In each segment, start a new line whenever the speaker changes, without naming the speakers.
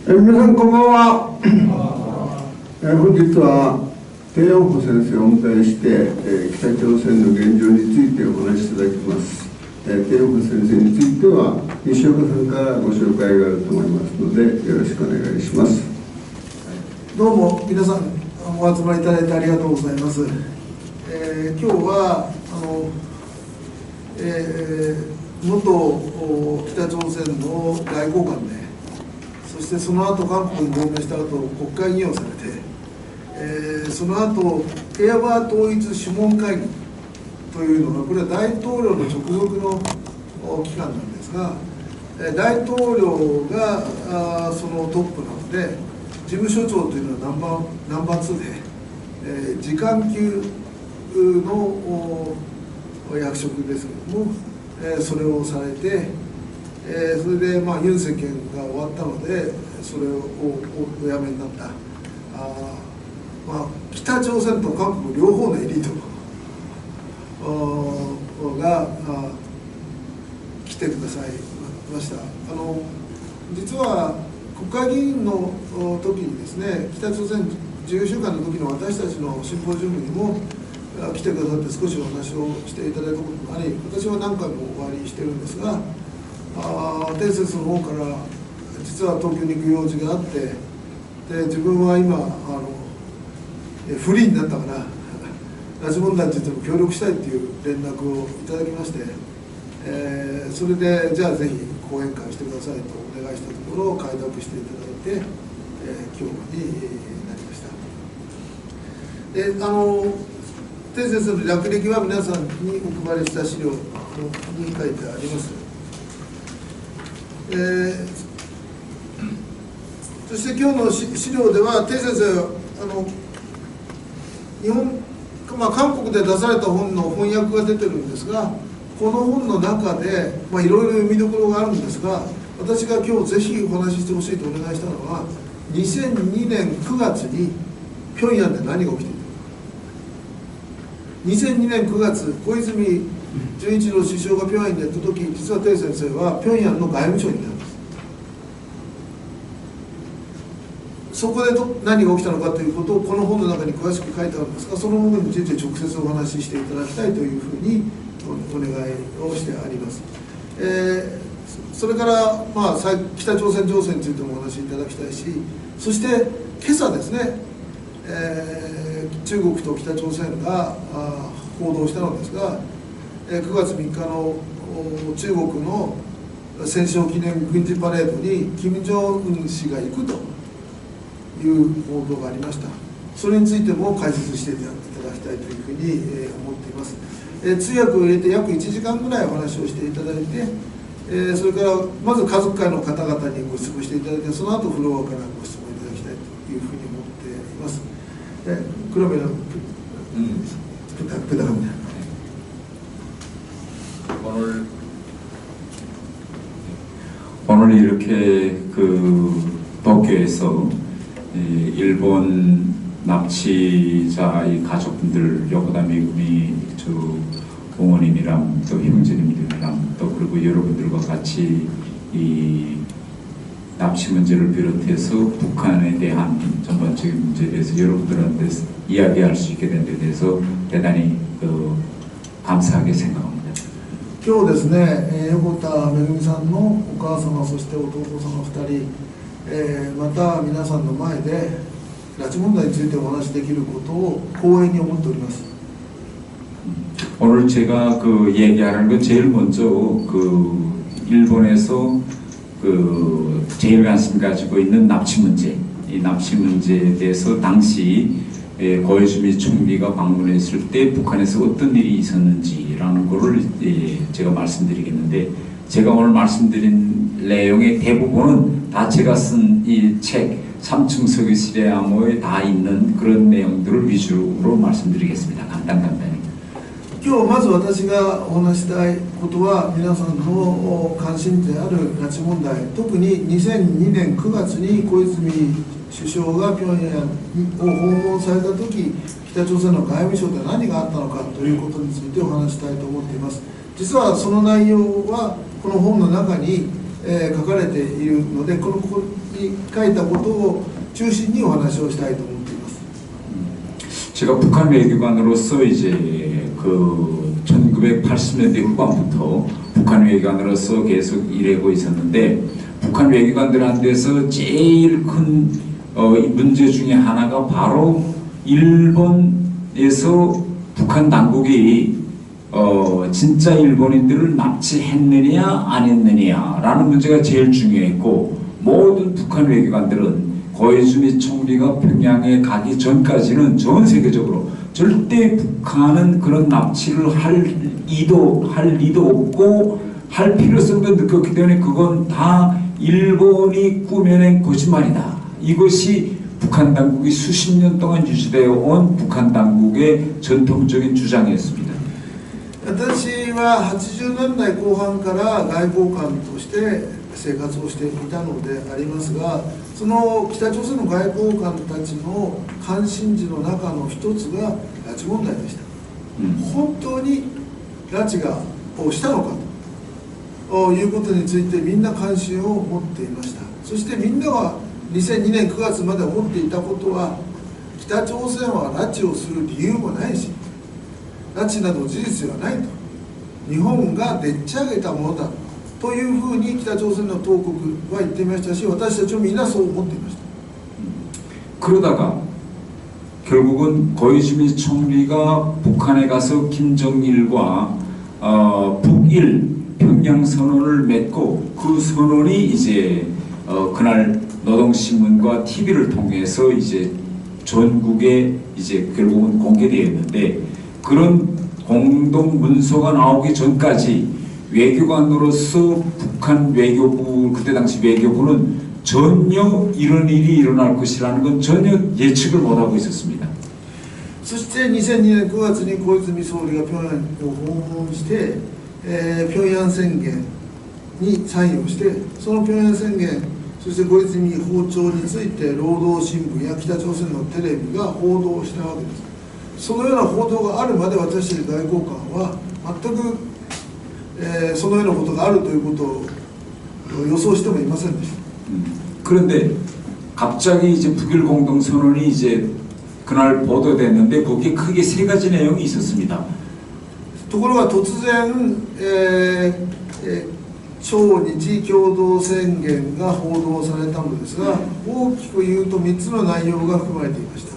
皆さんこんばんは。本日は鄭永穂先生をお迎えして、北朝鮮の現状についてお話しいただきます。鄭永穂先生については西岡さんからご紹介があると思いますのでよろしくお願いします。
どうも皆さんお集まりいただいてありがとうございます。今日は元北朝鮮の外交官で、そしてその後韓国に亡命した後国会議員をされて、その後平和統一諮問会議というのが、これは大統領の直属の機関なんですが、大統領がそのトップなので、事務所長というのはナンバー2で、次官級の役職ですけれども、それをされて、それでユン政権が終わったのでそれをお辞めになった。北朝鮮と韓国両方のエリートが来てくださいました。実は国会議員の時にですね、北朝鮮14週間の時の私たちのシンポジウムにも来てくださって少しお話をしていただいたこともあり、私は何回もお会いしてるんですが、伝説の方から実は東京に行く用事があって、で自分は今フリーになったから拉致問題についても協力したいという連絡をいただきまして、それでじゃあぜひ講演会してくださいとお願いしたところ快諾していただいて、今日になりました。伝説の略歴は皆さんにお配りした資料に書いてあります。そして今日の資料では、鄭先生韓国で出された本の翻訳が出てるんですが、この本の中でいろいろ読みどころがあるんですが、私が今日ぜひお話ししてほしいとお願いしたのは、2002年9月に平壌で何が起きていた。2002年9月、小泉純一郎首相が平壌にやった時、実は鄭先生は平壌の外務省にいたんです。そこで何が起きたのかということをこの本の中に詳しく書いてあるんですが、その部分について直接お話ししていただきたいというふうにお願いをしてあります。それから北朝鮮情勢についてもお話しいただきたいし、そして今朝ですね、中国と北朝鮮が報道したのですが、9月3日の中国の戦勝記念軍事パレードに金正恩氏が行くという報道がありました。それについても解説していただきたいというふうに思っています。通訳を入れて約1時間ぐらいお話をしていただいて、それからまず家族会の方々にご質問していただいて、その後フロアからご質問いただきたいというふうに思っています。그러면 부탁합니다.
오늘 이렇게 도쿄에서 일본 납치자의 가족분들, 요코다 미구미 부모님이랑 또 형제님들이랑 또 그리고 여러분들과 같이 이 납치 문제를 비롯해서 북한에 대한 전반적인 문제에 대해서 여러분들한테 이야기할 수 있게 된 데 대해서 대단히 감사하게 생각합니다.
今日ですね、横田めぐみさんのお母様、そして弟様2人、また皆さんの前で拉致問題についてお話しできることを光栄に思っております。
오늘 제가 얘기하는 건 제일 먼저 일본에서 제일 관심 가지고 있는 납치 문제, 이 납치 문제에 대해서 당시 고이즈미 총리가 방문했을 때 북한에서 어떤 일이 있었는지라는 거를 제가 말씀드리겠는데, 제가 오늘 말씀드린 내용의 대부분은 다 제가 쓴 이 책 3층 서기실의 암호에 다 있는 그런 내용들을 위주로 말씀드리겠습니다. 간단히.
今日まず私がお話したいことは、皆さんの関心である拉致問題、特に2002年9月に小泉首相が平壌を訪問された時、北朝鮮の外務省で何があったのかということについてお話したいと思っています。実はその内容はこの本の中に書かれているので、ここに書いたことを中心にお話をしたいと思っています。
제가 북한 외교관으로서 이제 그 1980년대 후반부터 북한 외교관으로서 계속 일하고 있었는데, 북한 외교관들한테서 제일 큰 문제 중에 하나가 바로 일본에서 북한 당국이 진짜 일본인들을 납치했느냐 안 했느냐라는 문제가 제일 중요했고, 모든 북한 외교관들은 고이즈미 총리가 평양에 가기 전까지는 전 세계적으로 절대 북한은 그런 납치를 할 리도 없고 할 필요성도 느꼈기 때문에 그건 다 일본이 꾸며낸 거짓말이다. 이것이 북한 당국이 수십 년 동안 유지되어 온 북한 당국의 전통적인 주장이었습니다.
私は80年代後半から外交官として生活をしていたのでありますが、その北朝鮮の外交官たちの関心事の中の一つが拉致問題でした。本当に拉致をしたのかということについてみんな関心を持っていました。そしてみんなは2002年9月まで思っていたことは、北朝鮮は拉致をする理由もないし、拉致など事実はないと、日本がでっち上げたものだというふうに北朝鮮の当局は言っていましたし、私たちもみんなそう思っていました。
그러다가 결국은 고이즈미 총리가 북한에 가서 김정일과 북일 평양 선언을 맺고, 그 선언이 이제 그날 노동신문과 TV를 통해서 이제 전국에 이제 결국은 공개되었는데, 그런 공동 문서가 나오기 전까지 외교관으로서 북한 외교부, 그때 당시 외교부는 전혀 이런 일이 일어날 것이라는 건 전혀 예측을 못하고 있었습니다.
そして2002年9月に小泉総理が平壌を訪問して、平壌宣言にサインをして、その平壌宣言、そして小泉訪朝について労働新聞や北朝鮮のテレビが報道したわけです。そのような報道があるまで私たち外交官は全く、そのようなことがあるということを予想してもいませんでした。
그런데 갑자기 이제 북일 공동선언이 이제 그날 보도됐는데, 거기에 크게 세 가지 내용이 있었습니다.
ところが突然、朝日共同宣言が報道されたのですが、大きく言うと3つの内容が含まれていました。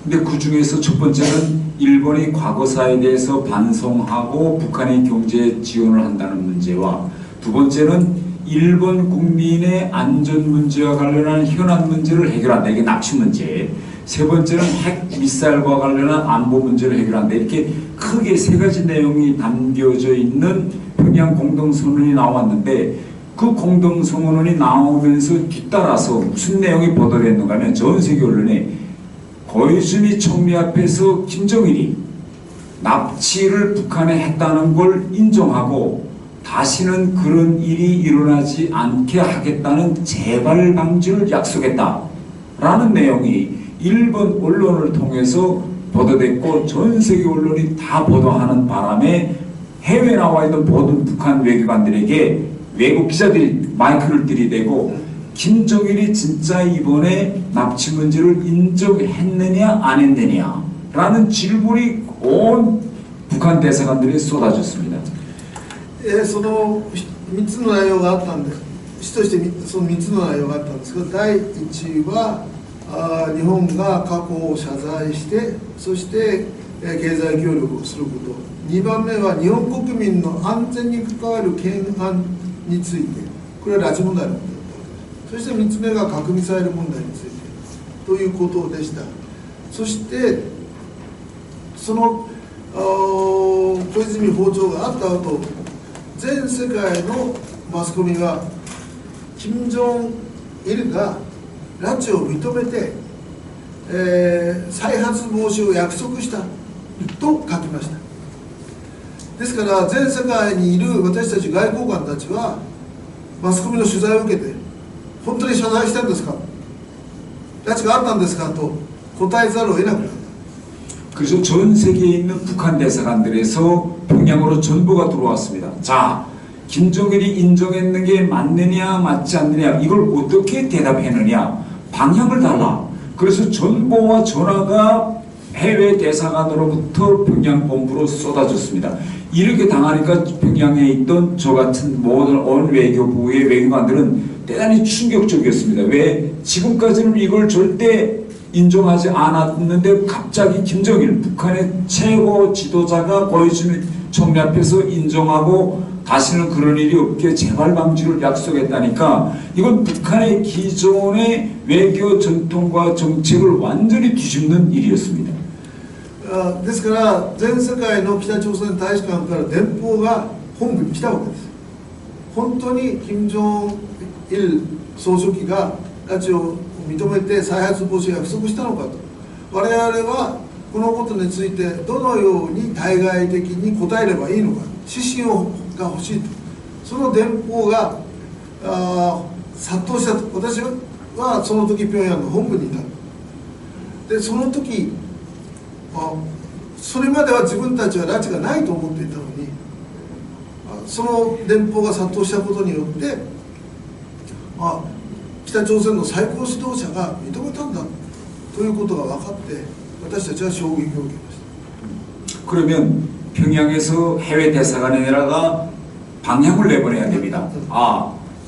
근데 그 중에서 첫 번째는 일본이 과거사에 대해서 반성하고 북한의 경제 지원을 한다는 문제와, 두 번째는 일본 국민의 안전 문제와 관련한 현안 문제를 해결한다. 이게 납치 문제. 세 번째는 핵 미사일과 관련한 안보 문제를 해결한다. 이렇게 크게 세 가지 내용이 담겨져 있는 평양 공동선언이 나왔는데, 그 공동선언이 나오면서 뒤따라서 무슨 내용이 보도됐는가 하면, 전 세계 언론에 고이즈미 총리 앞에서 김정일이 납치를 북한에 했다는 걸 인정하고 다시는 그런 일이 일어나지 않게 하겠다는 재발 방지를 약속했다라는 내용이 일본 언론을 통해서 보도됐고, 전 세계 언론이 다 보도하는 바람에 해외에 나와 있는 모든 북한 외교관들에게 외국 기자들이 마이크를 들이대고, 김정일이 진짜 이번에 납치 문제를 인정했느냐 안 했느냐라는 질문이 온 북한 대사관들이 쏟아졌습니다.
その3つの内容があったんで、主としてその3つの内容があったんですが、第1は日本が過去を謝罪して、そして経済協力をすること、2番目は日本国民の安全に関わる懸案について、これは拉致問題の問題だったわけです。そして3つ目が核ミサイル問題についてということでした。そしてその小泉訪朝があった後、全世界のマスコミが金正日が拉致を認めて、再発防止を約束したと書きました。ですから全世界にいる私たち外交官たちはマスコミの取材を受けて、本当に謝罪したんですか、拉致があったんですかと答えざるを得なくなった。
그래서 전 세계에 있는 북한 대사관들에서 평양으로 전부가 들어왔습니다. 자, 김정일이 인정했는 게 맞느냐 맞지 않느냐 이걸 어떻게 대답했느냐 방향을 달라. 그래서 전보와 전화가 해외 대사관으로부터 평양 본부로 쏟아졌습니다. 이렇게 당하니까 평양에 있던 저 같은 모든 언 외교부의 외교관들은 대단히 충격적이었습니다. 왜 지금까지는 이걸 절대 인정하지 않았는데 갑자기 김정일 북한의 최고 지도자가 고이즈미 총리 앞에서 인정하고 다시는 그런 일이 없게 재발 방지를 약속했다니까 이건 북한의 기존의 외교 전통과 정책을 완전히 뒤집는 일이었습니다.
ですから全世界の北朝鮮大使館から電報が本部に来たわけです。本当に金正日総書記が拉致を認めて再発防止を約束したのかと、我々はこのことについてどのように対外的に答えればいいのか、指針が欲しいと、その電報が殺到したと。私はその時平壌の本部にいた。でその時それまでは自分たちは拉致がないと思っていたのに、その電報が殺到したことによって北朝鮮の最高指導者が認めたんだということが分かって私たちは衝撃を受けました。
그러면 평양에서 해외 대사관에 내려가 방향을 내보내야 됩니다.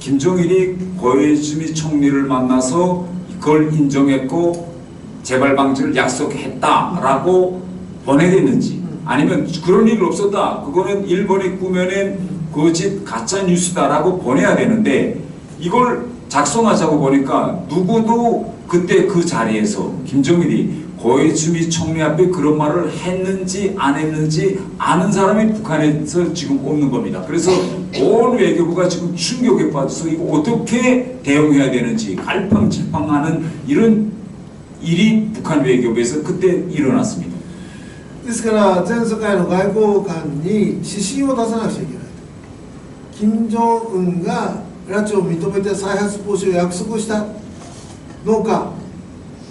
김정일이 고이즈미 총리를 만나서 그걸 인정했고 재발 방지를 약속했다라고 보내야 되는지, 아니면 그런 일 없었다, 그거는 일본이 꾸며낸 거짓 가짜 뉴스다라고 보내야 되는데 이걸 작성하자고 보니까 누구도 그때 그 자리에서 김정일이 고이즈미 총리 앞에 그런 말을 했는지 안 했는지 아는 사람이 북한에서 지금 없는 겁니다. 그래서 온 외교부가 지금 충격에 빠져서 이거 어떻게 대응해야 되는지 갈팡질팡하는 이런 일이 북한 외교부에서 그때 일어났습니다.
ですから全世界の外交官に指針を出さなくちゃいけない。金正恩が拉致を認めて再発防止を約束したのか、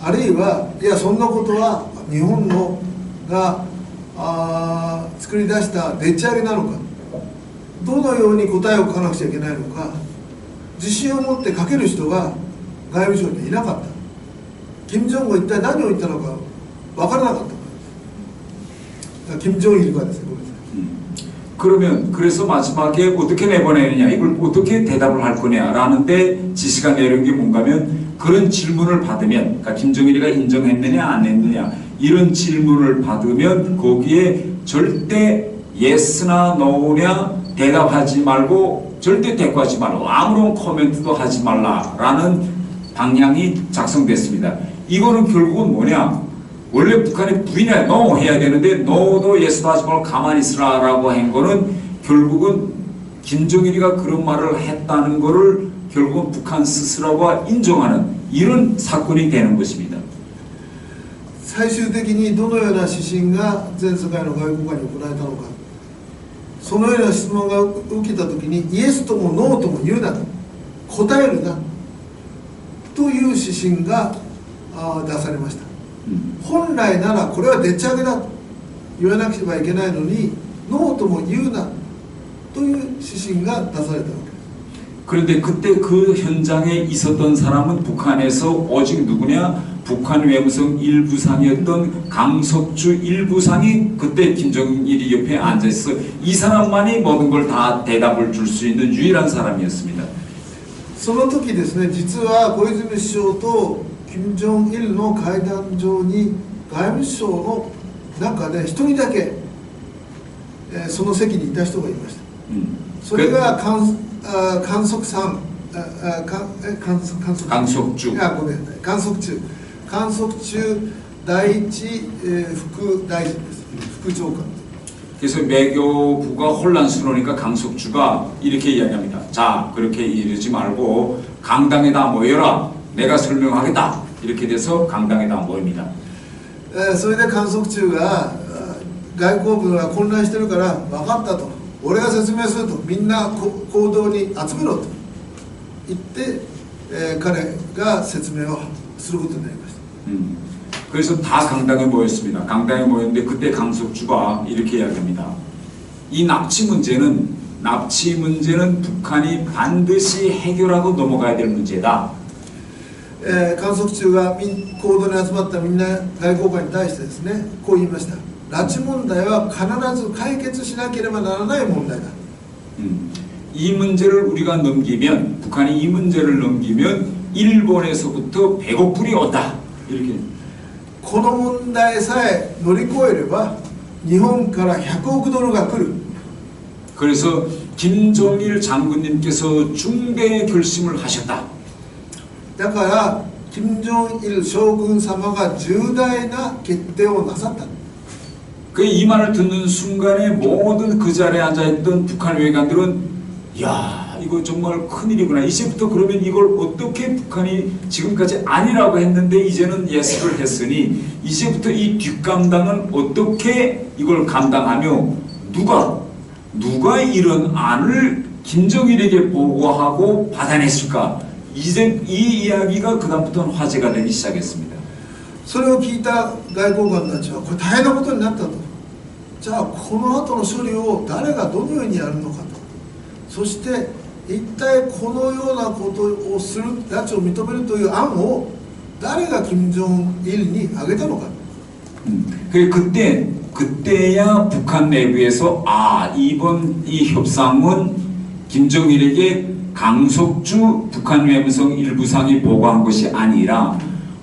あるいはいやそんなことは日本のが作り出したでっち上げなのか、どのように答えを書かなくちゃいけないのか、自信を持って書ける人が外務省にいなかった。金正恩が一体何を言ったのか分からなかった。김정일가 됐어요.
그러면 그래서 마지막에 어떻게 내보내느냐, 이걸 어떻게 대답을 할 거냐라는데 지시가 내린 게 뭔가면 그런 질문을 받으면, 그러니까 김정일이가 인정했느냐 안 했느냐 이런 질문을 받으면 거기에 절대 yes나 no냐 대답하지 말고 절대 대꾸하지 말고 아무런 코멘트도 하지 말라라는 방향이 작성됐습니다. 이거는 결국은 뭐냐, 원래 북한이 부인해 no 해야 되는데 no도 yes도 하지 말고 가만히 있으라 라고 한 거는 결국은 김정일이가 그런 말을 했다는 거를 결국은 북한 스스로가 인정하는 이런 사건이 되는 것입니다.
最終的にどのような指針が全世界の外交官に行われたのか、そのような質問が受けたときにイエスともノーとも言うな、答えるなという指針が出されました。本来ならこれはでっち上げだと言わなければいけないのにノーとも言うなという指針が出されたわけです。
그런데 그때 그 현장에 있었던 사람은 북한에서 오직 누구냐, 북한 외무성 일부상이었던 강석주 일부상이 그때 김정일이 옆에 앉아있어 이 사람만이 모든 걸 다 대답을 줄 수 있는 유일한 사람이었습니다.
その時ですね、実は小泉首相と金正日の会談場に外務省の中で一人だけ、その席にいた人がいました。それが韓則さん、韓則中第一副大臣です。副長官。
그래서 외교부가 혼란스러우니까 강석주가 이렇게 이야기합니다. 자, 그렇게 이러지 말고 강당에다 모여라. 내가 설명하겠다. 이렇게 돼서 강당에다 모입니다.
それで韓則中が外交部が混乱してるから分かったと、俺が説明すると、みんな行動に集めろと言って、彼が説明をすることになりました。
그래서 다 강당에 모였습니다. 강당에 모였는데 그때 강석주가 이렇게 이야기합니다. 이 납치 문제는 납치 문제는 북한이 반드시 해결하고 넘어가야 될 문제다.
観測中が行動に集まったみんな外交官に対してですね、こう言いました。拉致問題は必ず解決しなければならない問題だ。
이 문제를 우리가 넘기면, 북한이 이 문제를 넘기면 일본에서부터 100억 불이 온다. 이렇게.
この問題さえ乗り越えれば日本から100億ドルが来る。
그래서 김정일 장군님께서 중대의 결심을 하셨다.
だから金正日将軍様が重大な決定をなさった。
그 이 말을 듣는 순간에 모든 그 자리에 앉아있던 북한 외교관들은 야, 이거 정말 큰일이구나. 이제부터 그러면 이걸 어떻게 북한이 지금까지 아니라고 했는데 이제는 예스를 했으니 이제부터 이 뒷감당은 어떻게 이걸 감당하며 누가 이런 안을 김정일에게 보고하고 받아냈을까? 이제 이 이야기가 그다음부터는 화제가 되기 시작했습니다.
それを聞いた外交官たちはこれ大変なことになったと。じゃあこの後の処理を誰がどのようにやるのかと。そして一体このようなことをする、拉致を認めるという案を誰が金正日に挙げたのか。
그때야 북한 내부에서 이번 이 협상은 김정일에게 강석주 북한 외무성 일부상이 보고한 것이 아니라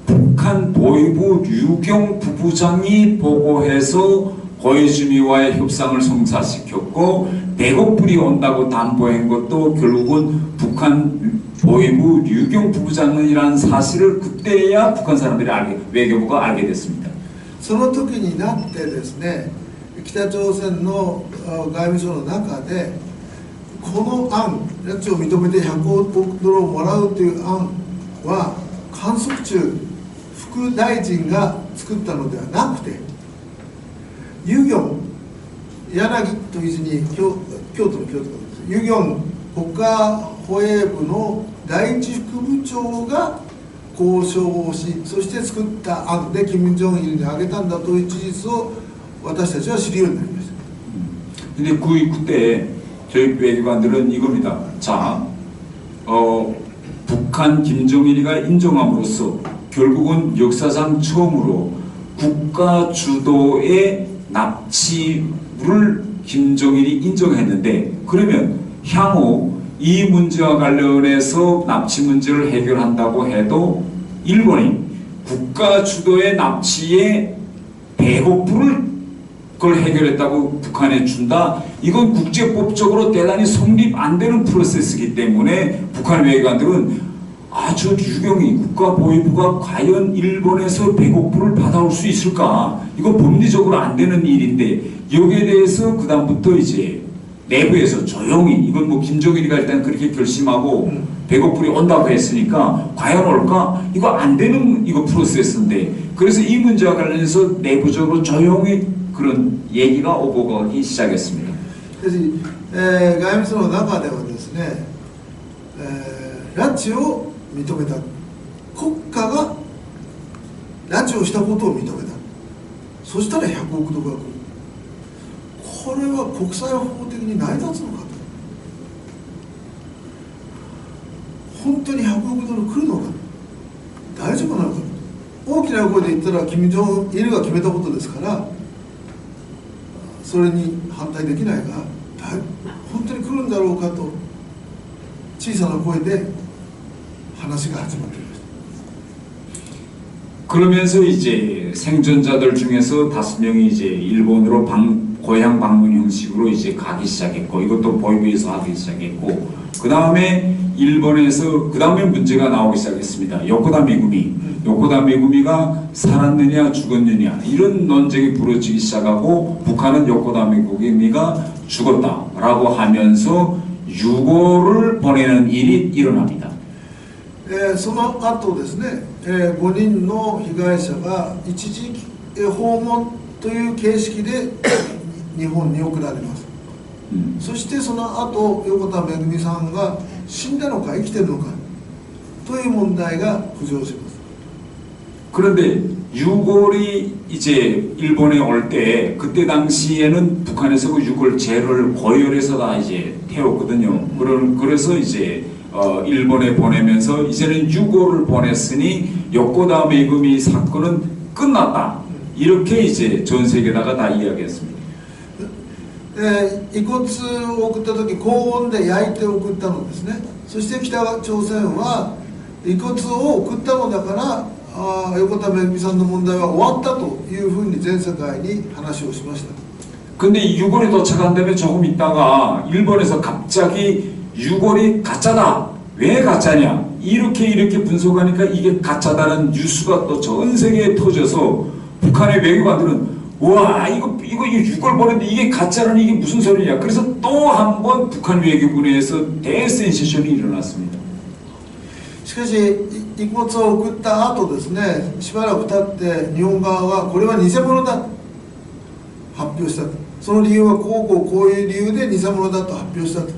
북한 보위부 류경 부부장이 보고해서 고이즈미와의 협상을 성사시켰고 100억 불이 온다고 담보한 것도 결국은 북한 보위부 류경 부부장이라는 사실을 그때야 북한 사람들이 외교부가 알게 됐습니다.
その時になってですね、北朝鮮の外務省の中でこの案、拉致を認めて100億ドルをもらうという案は観測中副大臣が作ったのではなくて、ユギョン、柳といずに京都のです。ユギョン国家保衛部の第一副部長が交渉をし、そして作った案で金正日に挙げたんだという事実を私たちは知るようになりました。
근데 그때 저희 외교관들은 이겁니다. 자, 북한 김정일이가 인정함으로써 결국은 역사상 처음으로 국가 주도의 납치를 김정일이 인정했는데, 그러면 향후 이 문제와 관련해서 납치 문제를 해결한다고 해도 일본이 국가 주도의 납치에 100억 불을 그걸 해결했다고 북한에 준다. 이건 국제법적으로 대단히 성립 안 되는 프로세스이기 때문에 북한 외교관들은 저 유경이 국가보위부가 과연 일본에서 100억 불을 받아올 수 있을까? 이거 법리적으로 안 되는 일인데 여기에 대해서 그 다음부터 이제 내부에서 조용히 이건 뭐 김정일이가 일단 그렇게 결심하고 100억 불이 온다고 했으니까 과연 올까? 이거 안 되는 이거 프로세스인데 그래서 이 문제와 관련해서 내부적으로 조용히 그런 얘기가 오고 가기 시작했습니다.
しかし、外務省の中ではですね、拉致を認めた、国家が拉致をしたことを認めた、そしたら100億ドルが来る、これは国際法的に成り立つのかと、本当に100億ドル来るのか、大丈夫なのかと、大きな声で言ったら金正日が決めたことですから、それに反対できないが、本当に来るんだろうかと小さな声で話が始まっていました。
그러면서 이제 생존자들 중에서 5명이 이제 일본으로 고향 방문 형식으로 이제 가기 시작했고, 이것도 보위부에서 하기 시작했고, 그 다음에 일본에서 그 다음에 문제가 나오기 시작했습니다. 요코다 메구미가 살았느냐 죽었느냐 이런 논쟁이 벌어지기 시작하고, 북한은 요코다 메구미가 죽었다라고 하면서 유고를 보내는 일이 일어납니다.
その後ですね、5人の被害者が一時訪問という形式で日本に送られます。そしてその後横田めぐみさんが死んだのか生きてるのかという問題が浮上します。
그런데 유골이 이제 일본에 올 때 그때 당시에는 북한에서 그 유골 재를 고열해서 다 이제 태웠거든요. 그래서 이제 일본에 보내면서 이제는 유골을 보냈으니 요코다 메구미 사건은 끝났다. 이렇게 이제 전 세계다가 다 이야기했습니다.
遺骨を送った時高温で焼いて送ったのですね。そして北朝鮮は遺骨を送ったのだから横田めぐみさんの問題は終わったというふうに全世界に話をしました。
근데 유골이 도착한 다음에 조금 있다가 일본에서 갑자기 유골이 가짜다. 왜 가짜냐? 이렇게 분석하니까 이게 가짜다는 뉴스가 또 전 세계에 터져서 북한의 외교관들은 와 이거 유골 보냈는데 이게 가짜라는 이게 무슨 소리냐. 그래서 또 한 번 북한 외교부에서 대센세이션이 일어났습니다.
しかし遺骨を送った後ですね、しばらく経って日本側はこれは偽物だと発表したと。その理由はこういう理由で偽物だと発表したと。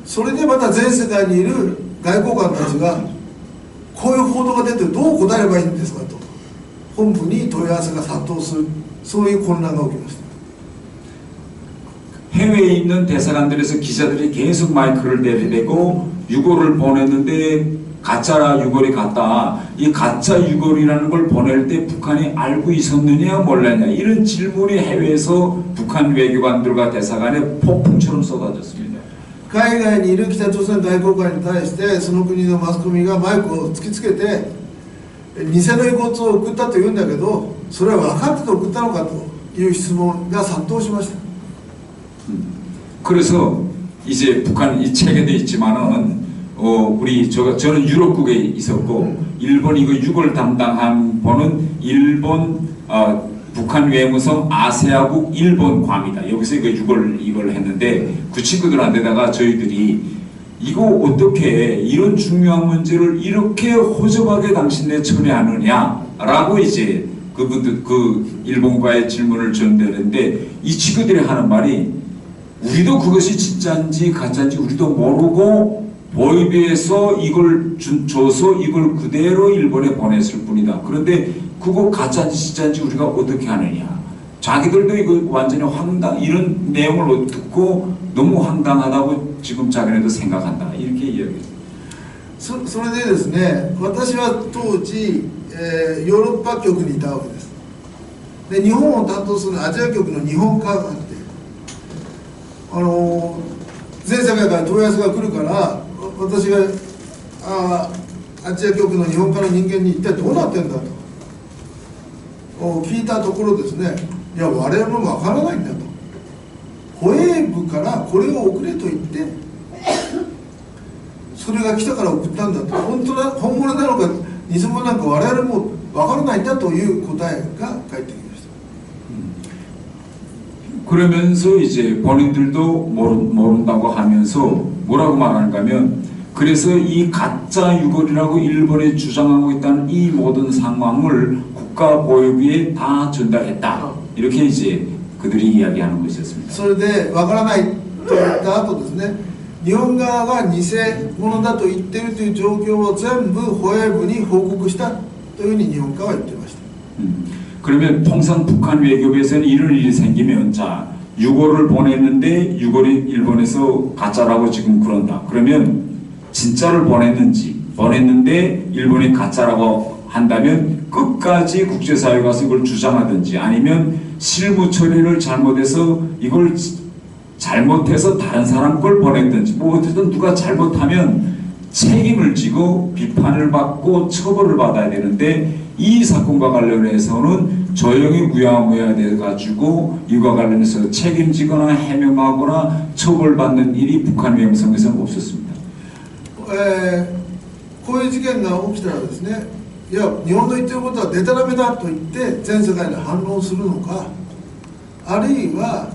それでまた全世界にいる外交官たちがこういう報道が出てどう答えればいいんですかと本部に問い合わせが殺到する、そういう混乱が起きました。
해외에 있는 대사관들에서 기자들이 계속 마이크를 내리대고 유골을 보냈는데 가짜 유골이 갔다. 이 가짜 유골이라는 걸 보낼 때 북한이 알고 있었느냐 몰랐냐 이런 질문이 해외에서 북한 외교관들과 대사관에 폭풍처럼 쏟아졌습니다.
海外にいる北朝鮮外交官に対してその国のマスコミがマイクを突きつけて偽の遺骨を送ったと言うんだけどそれは分かってて送ったのかという質問が殺到しました。
그래서 이제 북한 이 책에도 있지만은 저는 유럽국에 있었고 일본 이거 유골 담당한 분은 일본 북한 외무성 아세아국 일본 괌이다. 여기서 이걸 했는데 그 친구들한테다가 저희들이 이거 어떻게 이런 중요한 문제를 이렇게 허접하게 당신네 처리하느냐라고 이제 그분들 그 일본과의 질문을 전달했는데 이 친구들이 하는 말이 우리도 그것이 진짜인지 가짜인지 우리도 모르고 보이비에서 이걸 줘서 이걸 그대로 일본에 보냈을 뿐이다. 그런데 그거 가짜인지 진짜인지 우리가 어떻게 하느냐. 자기들도 이거 완전히 이런 내용을 듣고 너무 황당하다고 지금 자기네도 생각한다. 이렇게 이야기했습니다.
それでですね、私は当時、ヨーロッパ局にいたわけです。で、日本を担当するアジア局の日本課があって、全世界から問い合わせが来るから私がアジア局の日本から人間に一体どうなってんだと聞いたところですね、いや我々も分からないんだと、保衛部からこれを送れと言ってそれが来たから送ったんだと、本物なのか偽物なのか我々も分からないんだという答えが返ってきました。
그러면서 이제 본인들도 모른다고 하면서 뭐라고 말하는가 하면 그래서 이 가짜 유골이라고 일본에 주장하고 있다는 이 모든 상황을 국가보위부에 다 전달했다. 이렇게 이제 그들이 이야기하는 것이었습니다.
それでわからないと言った後ですね、日本側が偽物だと言っているという状況を全部保衛部に報告したというふうに日本側は言っていました。
그러면 통상 북한 외교부에서는 이런 일이 생기면 자 유골을 보냈는데 유골이 일본에서 가짜라고 지금 그런다. 그러면 진짜를 보냈는데 일본이 가짜라고 한다면 끝까지 국제사회에 가서 이걸 주장하든지 아니면 실무 처리를 잘못해서 이걸 잘못해서 다른 사람 걸 보냈든지 뭐 어쨌든 누가 잘못하면 책임을 지고 비판을 받고 처벌을 받아야 되는데 이 사건과 관련해서는 조용히 무야무야 돼가지고 이와 관련해서 책임지거나 해명하거나 처벌받는 일이 북한 외무성에서는 없었습니다.
こういう事件が起きたらですね、いや日本の言ってることはデタラメだと言って全世界で反論するのか、あるいは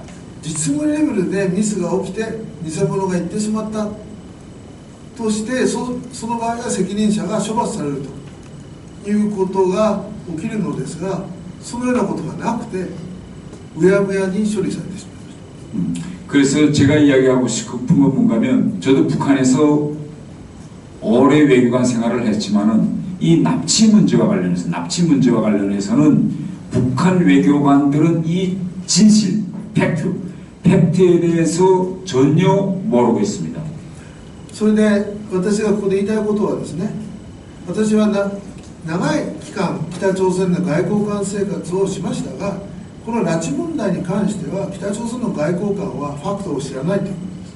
実務レベルでミスが起きて偽物が言ってしまったとしてその場合は責任者が処罰されるということが起きるのですが、そのようなことがなくてうやむやに処理されてしまいました。
그래서 제가 이야기하고 싶은 건 뭔가 하면 저도 북한에서 오래 외교관 생활을 했지만은 이 납치 문제와 관련해서는 북한 외교관들은 이 진실, 팩트에 대해서 전혀 모르고 있습니다.
それで私がここで言いたいことはですね、私は長い期間北朝鮮の外交官生活をしましたが、この拉致問題に関しては北朝鮮の外交官はファクトを知らないということです。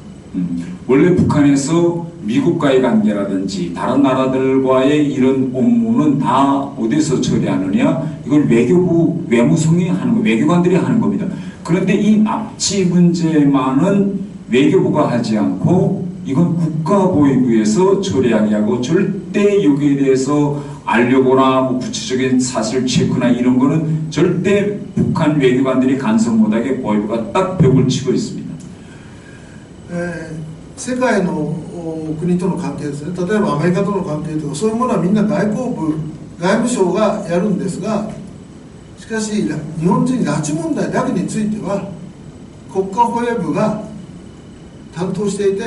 원래 북한에서 미국과의 관계라든지 다른 나라들과의 이런 업무는 다 어디서 처리하느냐? 이걸 외교부 외무성이 하는 거, 외교관들이 하는 겁니다. 그런데 이 납치 문제만은 외교부가 하지 않고 이건 국가보위부에서 처리하게 하고 절대 여기에 대해서 알려거나 뭐 구체적인 사실 체크나 이런 거는 절대 북한 외교관들이 간섭 못하게 보위부가 딱 벽을 치고 있습니다.
世界の国との関係ですね、例えばアメリカとの関係とかそういうものはみんな外務省がやるんですが、しかし日本人拉致問題だけについては国家保衛部が担当していて、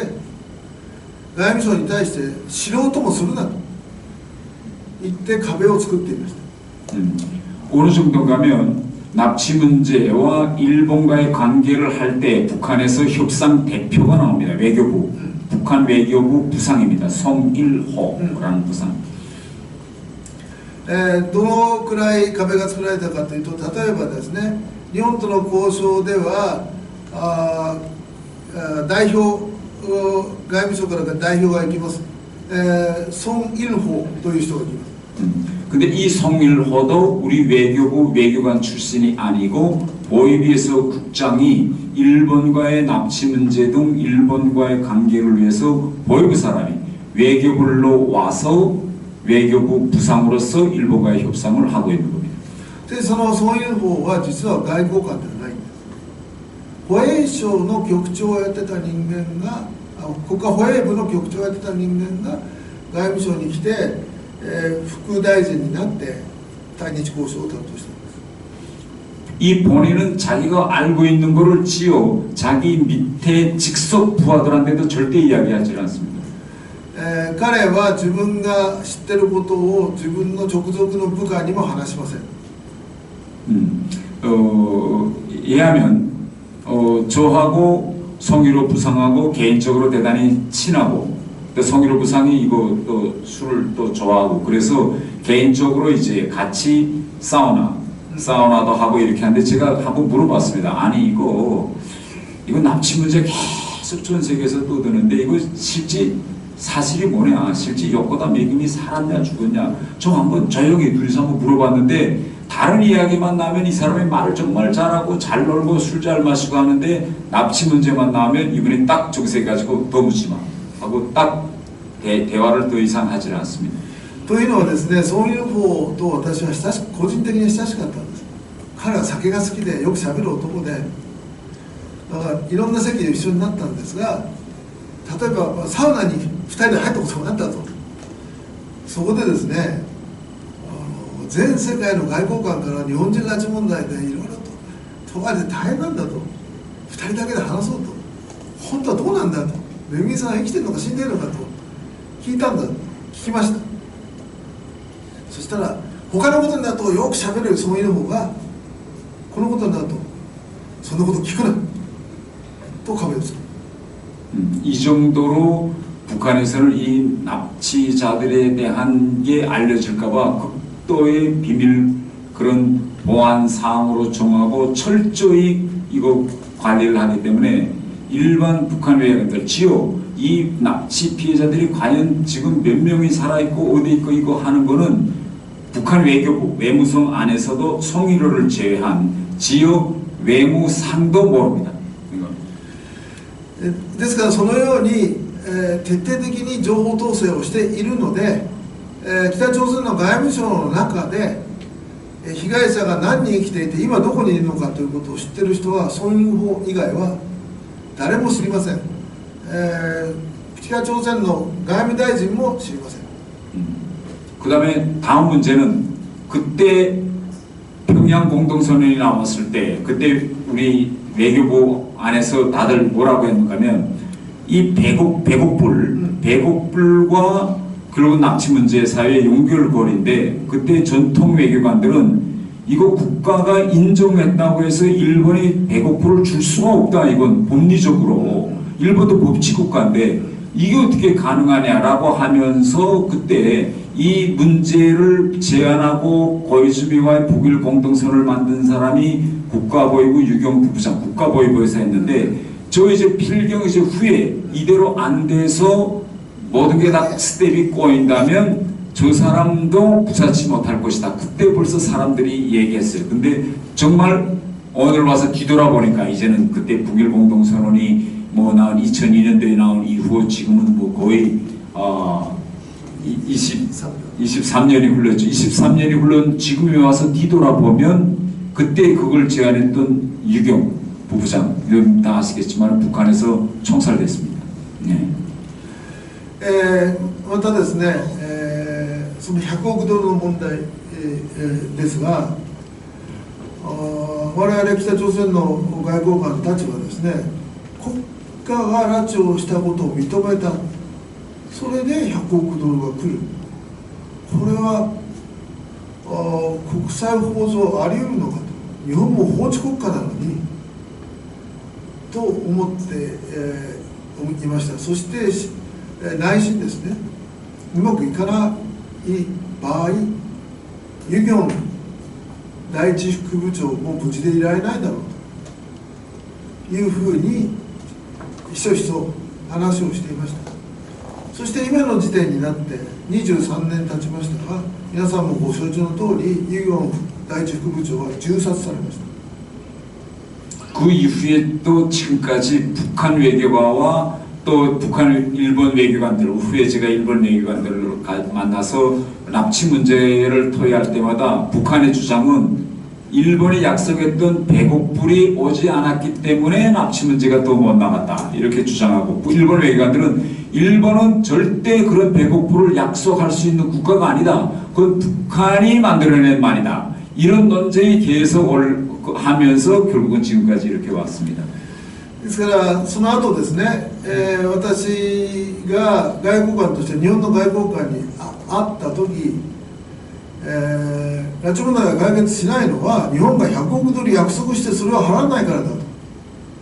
外務省に対して知ろうともするなと言って壁を作っていました。
어느 정도 가면 납치 문제와 일본과의 관계를 할 때 북한에서 협상 대표가 나옵니다. 외교부, 북한 외교부 부상입니다. 송일호라는 부상.
どのくらい壁が作られたかというと、例えばですね、日本との交渉では代表外務省から代表が行きます。송일호という人が行きます。
근데 이 송일호도 우리 외교부 외교관 출신이 아니고 보위부에서 국장이 일본과의 납치 문제 등 일본과의 관계를 위해서 보위부 사람이 외교부로 와서 외교부 부상으로서 일본과의 협상을 하고 있는 겁니다.
でその송일호は実は外交官ではないんです。保衛省の局長をやってた人間が、国家保衛部の局長をやってた人間が外務省に来て、副大臣になって対日交渉を担当したんです。
이 본인은 자기가 알고 있는 거를 지어 자기 밑에 직속 부하들한테도 절대 이야기하지 않습니다.
彼は自分が知ってることを自分の直属の部下にも話しません。
이해하면 저하고 송일호 부상하고 개인적으로 대단히 친하고 또 송일호 부상이 이거 또 술을 또 좋아하고 그래서 개인적으로 이제 같이 사우나도 하고 이렇게 하는데 제가 한번 물어봤습니다. 아니 이거 납치 문제 계속 전 세계에서 떠드는데 이거 실제 사실이 뭐냐, 실제 여권다 매김이 살았냐 죽었냐 저 한번 조용히 둘이서 한번 물어봤는데 다른 이야기만 나면 이 사람이 말을 정말 잘하고 잘 놀고 술 잘 마시고 하는데 납치 문제만 나오면 이분이 딱 정색 가지고 더 묻지 마 하고 딱 대화를 더 이상 하지 않습니다.
というのはですね、そういう方と私は個人的に親しかったんです。彼は酒が好きでよくしゃべる男で、だからいろんな席で一緒になったんですが、例えばサウナに2人で入ったことがあったと。そこでですね、全世界の外交官から日本人拉致問題でいろいろと問われて大変なんだと、2人だけで話そうと、本当はどうなんだと、めぐみさんは生きてるのか死んでるのかと聞いたんだ、聞きました。そしたら他のことになるとよくしゃべるそういう方がこのことになるとそんなこと聞くなと壁をつく。
이 정도로 북한에서는 이 납치자들에 대한 게 알려질까봐 극도의 비밀 그런 보안 사항으로 정하고 철저히 이거 관리를 하기 때문에 일반 북한 외교관들 지요 이 납치 피해자들이 과연 지금 몇 명이 살아있고 어디 있고 이거 하는 거는 북한 외교부 외무성 안에서도 송일호를 제외한 지역 외무상도 모릅니다.
ですからそのように、徹底的に情報統制をしているので、北朝鮮の外務省の中で被害者が何人生きていて今どこにいるのかということを知っている人はソン・インホ以外は誰も知りません。北朝鮮の外務大臣も知りません。
그다음에 다음 문제는 그때 평양 공동선언이 나왔을 때 그때 우리 외교부 안에서 다들 뭐라고 했는가 하면 이 배곡불과 결국 납치 문제 사회의 연결고리인데 그때 전통 외교관들은 이거 국가가 인정했다고 해서 일본이 100억불을 줄 수가 없다. 이건 법리적으로. 일본도 법치국가인데 이게 어떻게 가능하냐라고 하면서 그때 이 문제를 제안하고 거이즈미와의 북일 공동선을 만든 사람이 국가보위부 유경 부부장 국가보위부에서 했는데 저 이제 필경 이제 후에 이대로 안 돼서 모든 게 다 스텝이 꼬인다면 저 사람도 부사치 못할 것이다. 그때 벌써 사람들이 얘기했어요. 근데 정말 오늘 와서 뒤돌아보니까 이제는 그때 북일 공동선언이 뭐 나온 2002년도에 나온 이후 지금은 뭐 거의 23년이 흘렀죠. 23년이 흘른 지금에 와서 뒤돌아보면 그때 그걸 제안했던 유경 부부장 다 아시겠지만 북한에서 총살됐습니다. 네.
またですね、その100億ドルの問題、ですが、我々北朝鮮の外交官たちはですね、国家が拉致をしたことを認めた、それで100億ドルが来る、これは国際法上あり得るのかと、日本も法治国家なのにと思って、いました。そして内心ですね、うまくいかない場合、ユギョン第一副部長も無事でいられないだろうというふうにひそひそ話をしていました。そして今の時点になって23年経ちましたが、皆さんもご承知の通りユギョン第一副部長は銃殺されました。
그 이후에 또 지금까지 북한 외교가와 또 북한 일본 외교관들 후에 제가 일본 외교관들을 만나서 납치 문제를 토의할 때마다 북한의 주장은 일본이 약속했던 100억 불이 오지 않았기 때문에 납치 문제가 또 못 나갔다 이렇게 주장하고 일본 외교관들은 일본은 절대 그런 100억 불을 약속할 수 있는 국가가 아니다. 그건 북한이 만들어낸 말이다. 이런 논쟁이 계속 하면서 결국은 지금까지 이렇게 왔습니다.
ですからその後ですね、私が外交官として日本の外交官に会った時、拉致問題が解決しないのは日本が100億ドル約束してそれを払わないからだ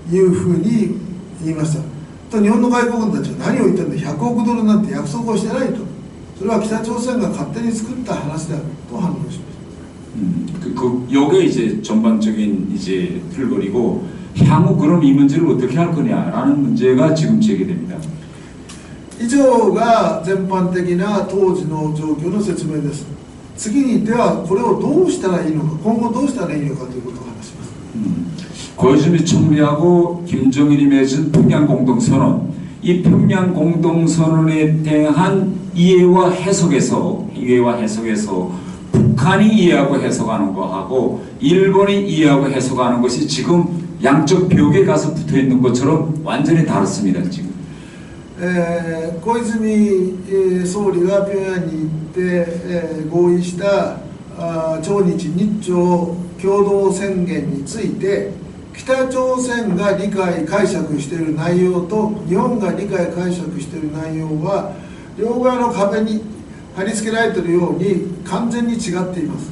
というふうに言いました。と日本の外交官たちは何を言ってるんだ、100億ドルなんて約束をしてないと、それは北朝鮮が勝手に作った話であると反論しました。
요게 이제 전반적인 이제 틀거리고 향후 그럼 이 문제를 어떻게 할 거냐라는 문제가 지금 제기됩니다.
以上が全般的な当時の状況の説明です。次にではこれをどうしたらいいのか、今後どうしたらいいのかということを話します。
고이즈미 총리하고 김정일이 맺은 평양 공동선언, 이 평양 공동선언에 대한 이해와 해석에서 북한이 이해하고 해석하는 거하고 일본이 이해하고 해석하는 것이 지금 양쪽 벽에 가서 붙어 있는 것처럼 완전히 다릅니다. 지금.
小泉総理が平壌に行って、合意した朝日日朝共同宣言について北朝鮮が理解解釈している内容と日本が理解解釈している内容は両側の壁に貼り付けられているように完全に違っています。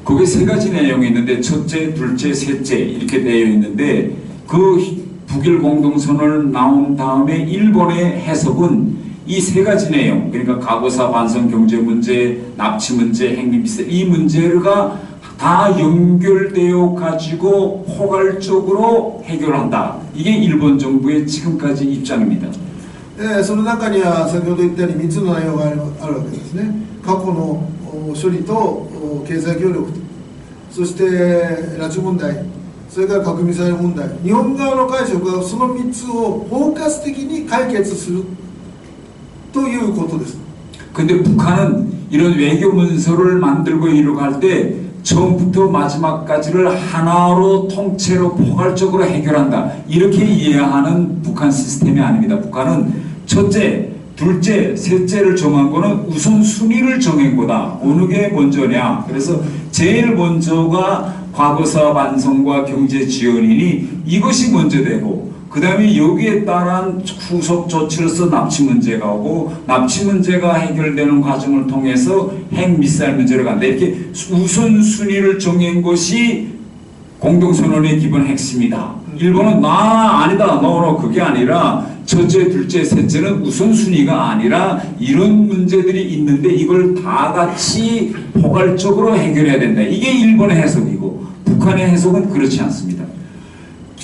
거기에 세 가지 내용이 있는데 첫째, 둘째, 셋째 이렇게 되어 있는데 그 북일 공동선언 나온 다음에 일본의 해석은 이 세 가지 내용 그러니까 과거사 반성 경제 문제, 납치 문제, 핵미비세 이 문제가 다 연결되어 가지고 포괄적으로 해결한다. 이게 일본 정부의 지금까지 입장입니다.
その中には先ほど言ったように3つの内容があるわけですね。過去の処理と経済協力と、そして拉致問題、それから核ミサイル問題、日本側の解釈はその3つを包括的に解決するということです。
근데 북한은 이런 외교 문서를 만들고 이러고 할 때 처음부터 마지막까지를 하나로 통째로 포괄적으로 해결한다. 이렇게 이해하는 북한 시스템이 아닙니다. 북한은 첫째, 둘째, 셋째를 정한 거는 우선순위를 정한 거다. 어느 게 먼저냐. 그래서 제일 먼저가 과거사 반성과 경제 지원이니 이것이 먼저 되고 그 다음에 여기에 따른 후속 조치로서 납치 문제가 오고 납치 문제가 해결되는 과정을 통해서 핵미사일 문제로 간다. 이렇게 우선순위를 정한 것이 공동선언의 기본 핵심이다. 일본은 아니다. 그게 아니라 첫째, 둘째, 셋째는 우선순위가 아니라 이런 문제들이 있는데 이걸 다 같이 포괄적으로 해결해야 된다. 이게 일본의 해석이고 북한의 해석은 그렇지 않습니다.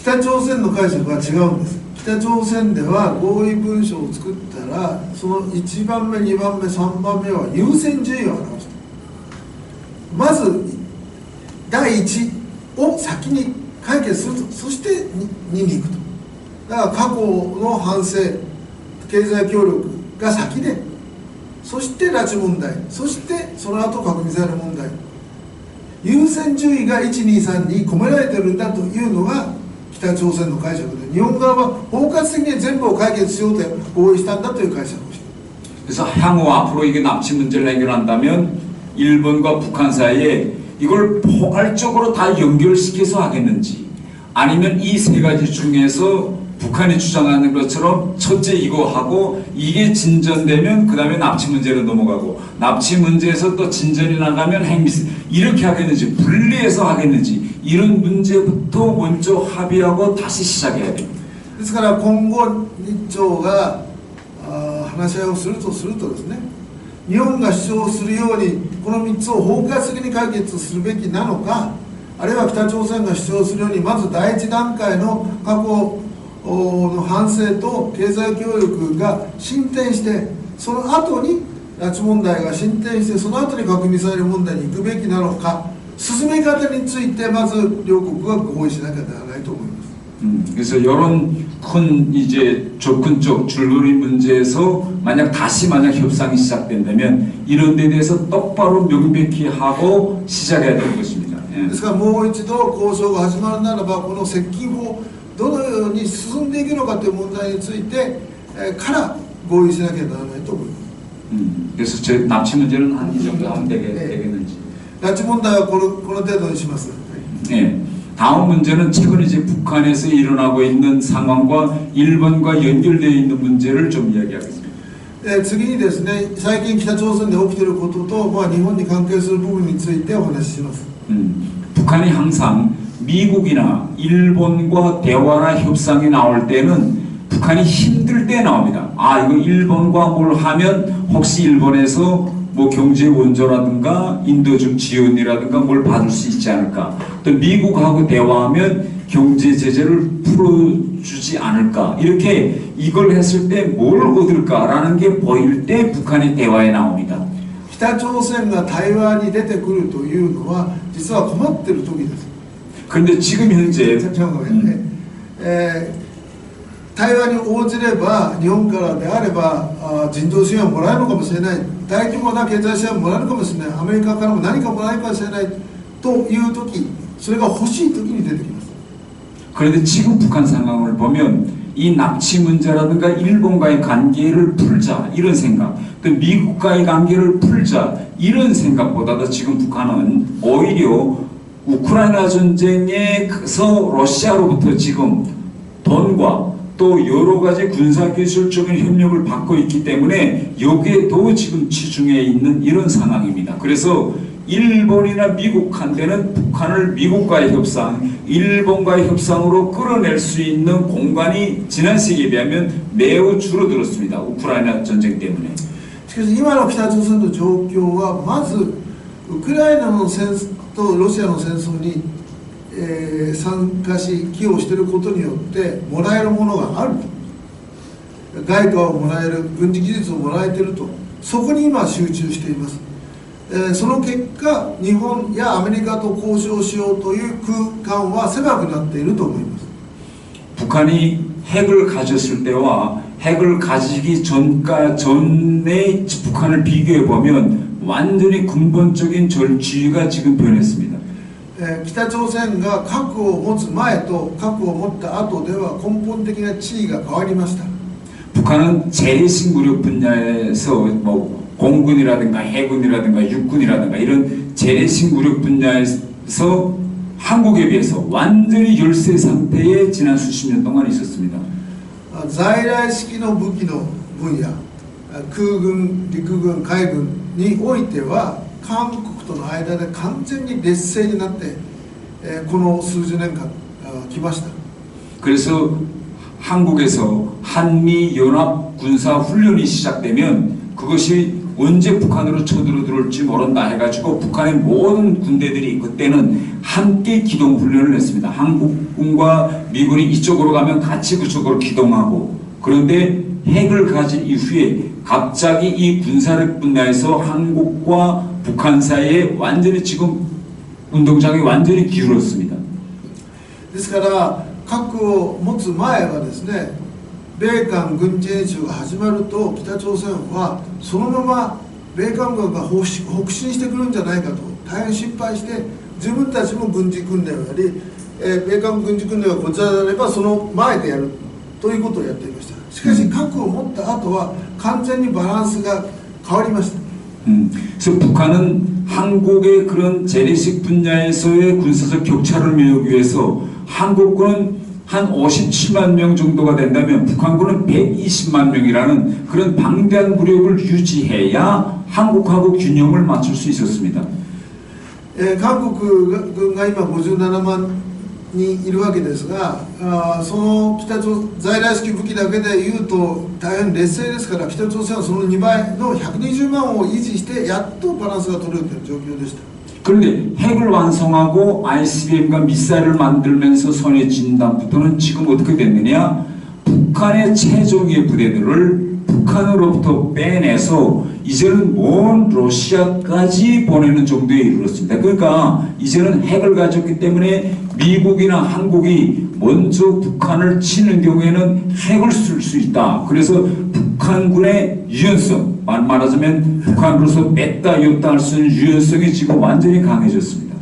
北朝鮮の解釈は違うんです。北朝鮮では合意文書を作ったらその1番目2番目3番目は優先順位を表す。まず第1を先に解決すると、そして2に行くと。だから過去の反省、経済協力が先で、そして拉致問題、そしてその後核ミサイル問題、優先順位が1、2、3に込められてるんだというのが北朝鮮の解釈で、日本側は包括的に全部を解決しようと合意したんだという解釈をしている。
그래서 향후 앞으로 이게 납치 문제를 해결한다면 일본과 북한 사이에 이걸 포괄적으로 다 연결시켜서 하겠는지, 아니면 이 세 가지 중에서 북한이 주장하는 것처럼 첫째 이거 하고 이게 진전되면 그 다음에 납치 문제로 넘어가고 납치 문제에서 또 진전이 나가면 핵미사일 이렇게 하겠는지, 분리해서 하겠는지, 이런 문제부터 먼저 합의하고 다시 시작해야 됩니다.
ですから今後日朝が話し合いをするとですね、日本が主張するようにこの3つを包括的に解決するべきなのか、あるいは北朝鮮が主張するようにまず第一段階の過去の反省と経済協力が進展して、その後に拉致問題が進展して、その後に核ミサイル問題に行くべきなのか、進め方についてまず両国が合意しなきゃならないと思います。
그래서 이런 큰 이제 접근적 줄거리 문제에서 만약 협상이 시작된다면 이런 데 대해서 똑바로 명백히 하고 시작해야 되는 것입니다.
ですからもう一度交渉が始まるならば、この接近法どのように進んでいくのかという問題についてから合意しなきゃならないと思います。
그래서 제 납치 문제는 한 이 정도 하면 되겠는지.
拉致問題はこの程度にします。
네. 다음 문제는 최근 이제 북한에서 일어나고 있는 상황과 일본과 연결되어 있는 문제를 좀 이야기하겠습니다.
次にですね、最近北朝鮮で起きていることと、日本に関係する部分についてお話しします。
북한이 항상 미국이나 일본과 대화나 협상이 나올 때는 북한이 힘들 때 나옵니다. 이거 일본과 뭘 하면 혹시 일본에서 뭐 경제 원조라든가 인도적 지원이라든가 뭘 받을 수 있지 않을까, 또 미국하고 대화하면 경제 제재를 풀어주지 않을까, 이렇게 이걸 했을 때 뭘 얻을까라는 게 보일 때 북한의 대화에 나옵니다.
北朝鮮が対話に出てくるというのは実は困っている時です。
그런데 지금 현재
対話に応じれば日本からであれば人道支援をもらえるのかもしれない、大規模な経済支援をもらえるかもしれない、アメリカからも何かもらえるかもしれないという時、それが欲しい時に出てきます。
그런데 지금 북한 상황을 보면 이 납치 문제라든가 일본과의 관계를 풀자 이런 생각, 또 미국과의 관계를 풀자 이런 생각보다도 지금 북한은 오히려 우크라이나 전쟁에서 러시아로부터 지금 돈과 또 여러 가지 군사기술적인 협력을 받고 있기 때문에 여기에 더 지금 치중해 있는 이런 상황입니다. 그래서 일본이나 미국한테는 북한을 미국과의 협상, 일본과의 협상으로 끌어낼 수 있는 공간이 지난 시기에 비하면 매우 줄어들었습니다. 우크라이나 전쟁 때문에.
しかし今の北朝鮮の状況はまずウクライナの戦争とロシアの戦争に参加し寄与していることによってもらえるものがあると、外貨をもらえる、軍事技術をもらえていると、そこに今集中しています。その結果日本やアメリカと交渉しようという空間は狭くなっていると思います。
북한이 핵을 가졌을 때와 핵을 가지기 전에 북한을 비교해 보면 완전히 근본적인 지위가 지금 변했습니다.
北朝鮮が核を持つ前と核を持った後では根本的な地位が変わりました。
북한은 재래식 무력 분야에서 뭐 공군이라든가 해군이라든가 육군이라든가 이런 재래식 무력 분야에서 한국에 비해서 완전히 열세 상태에 지난 수십 년 동안 있었습니다.
在来式の武器の分野、空軍、陸軍、海軍においては韓国との間で完全に劣勢になって、この数十年間来ました。
그래서 한국에서 한미 연합 군사 훈련이 시작되면 그것이 언제 북한으로 쳐들어들을지 모른다 해가지고 북한의 모든 군대들이 그때는 함께 기동 훈련을 했습니다. 한국군과 미군이 이쪽으로 가면 같이 그쪽으로 기동하고, 그런데 핵을 가진 이후에 갑자기 이 군사력 분야에서 한국과 북한 사이에 완전히 지금 운동장이 완전히 기울었습니다.
ですから核を持つ前はですね、米韓軍事演習が始まると北朝鮮はそのまま米韓軍が北進してくるんじゃないかと大変心配して、自分たちも軍事訓練をやり、米韓軍事訓練がこちらであればその前でやるということをやっていました。しかし核を持った後は完全にバランスが変わりました。
그래서 북한은 한국의 그런 재래식 분야에서의 군사적 격차를 메우기 위해서 한국군은 한 57만 명 정도가 된다면 북한군은 120만 명이라는 그런 방대한 무력을 유지해야 한국하고 균형을 맞출 수 있었습니다.
韓国軍が今57万にいるわけですが、その北朝鮮在来式武器だけでいうと大変劣勢ですから、北朝鮮はその2倍の120万を維持してやっとバランスが取れるという状況でした。
그런데 핵을 완성하고 ICBM과 미사일을 만들면서 손에 쥔 다음부터는 지금 어떻게 됐느냐? 북한의 최종의 부대들을 북한으로부터 빼내서 이제는 먼 러시아까지 보내는 정도에 이르렀습니다. 그러니까 이제는 핵을 가졌기 때문에 미국이나 한국이 먼저 북한을 치는 경우에는 핵을 쓸 수 있다. 그래서 북한군의 유연성, 말하자면 북한으로서 뺐다 였다 할 수 있는 유연성이 지금 완전히 강해졌습니다.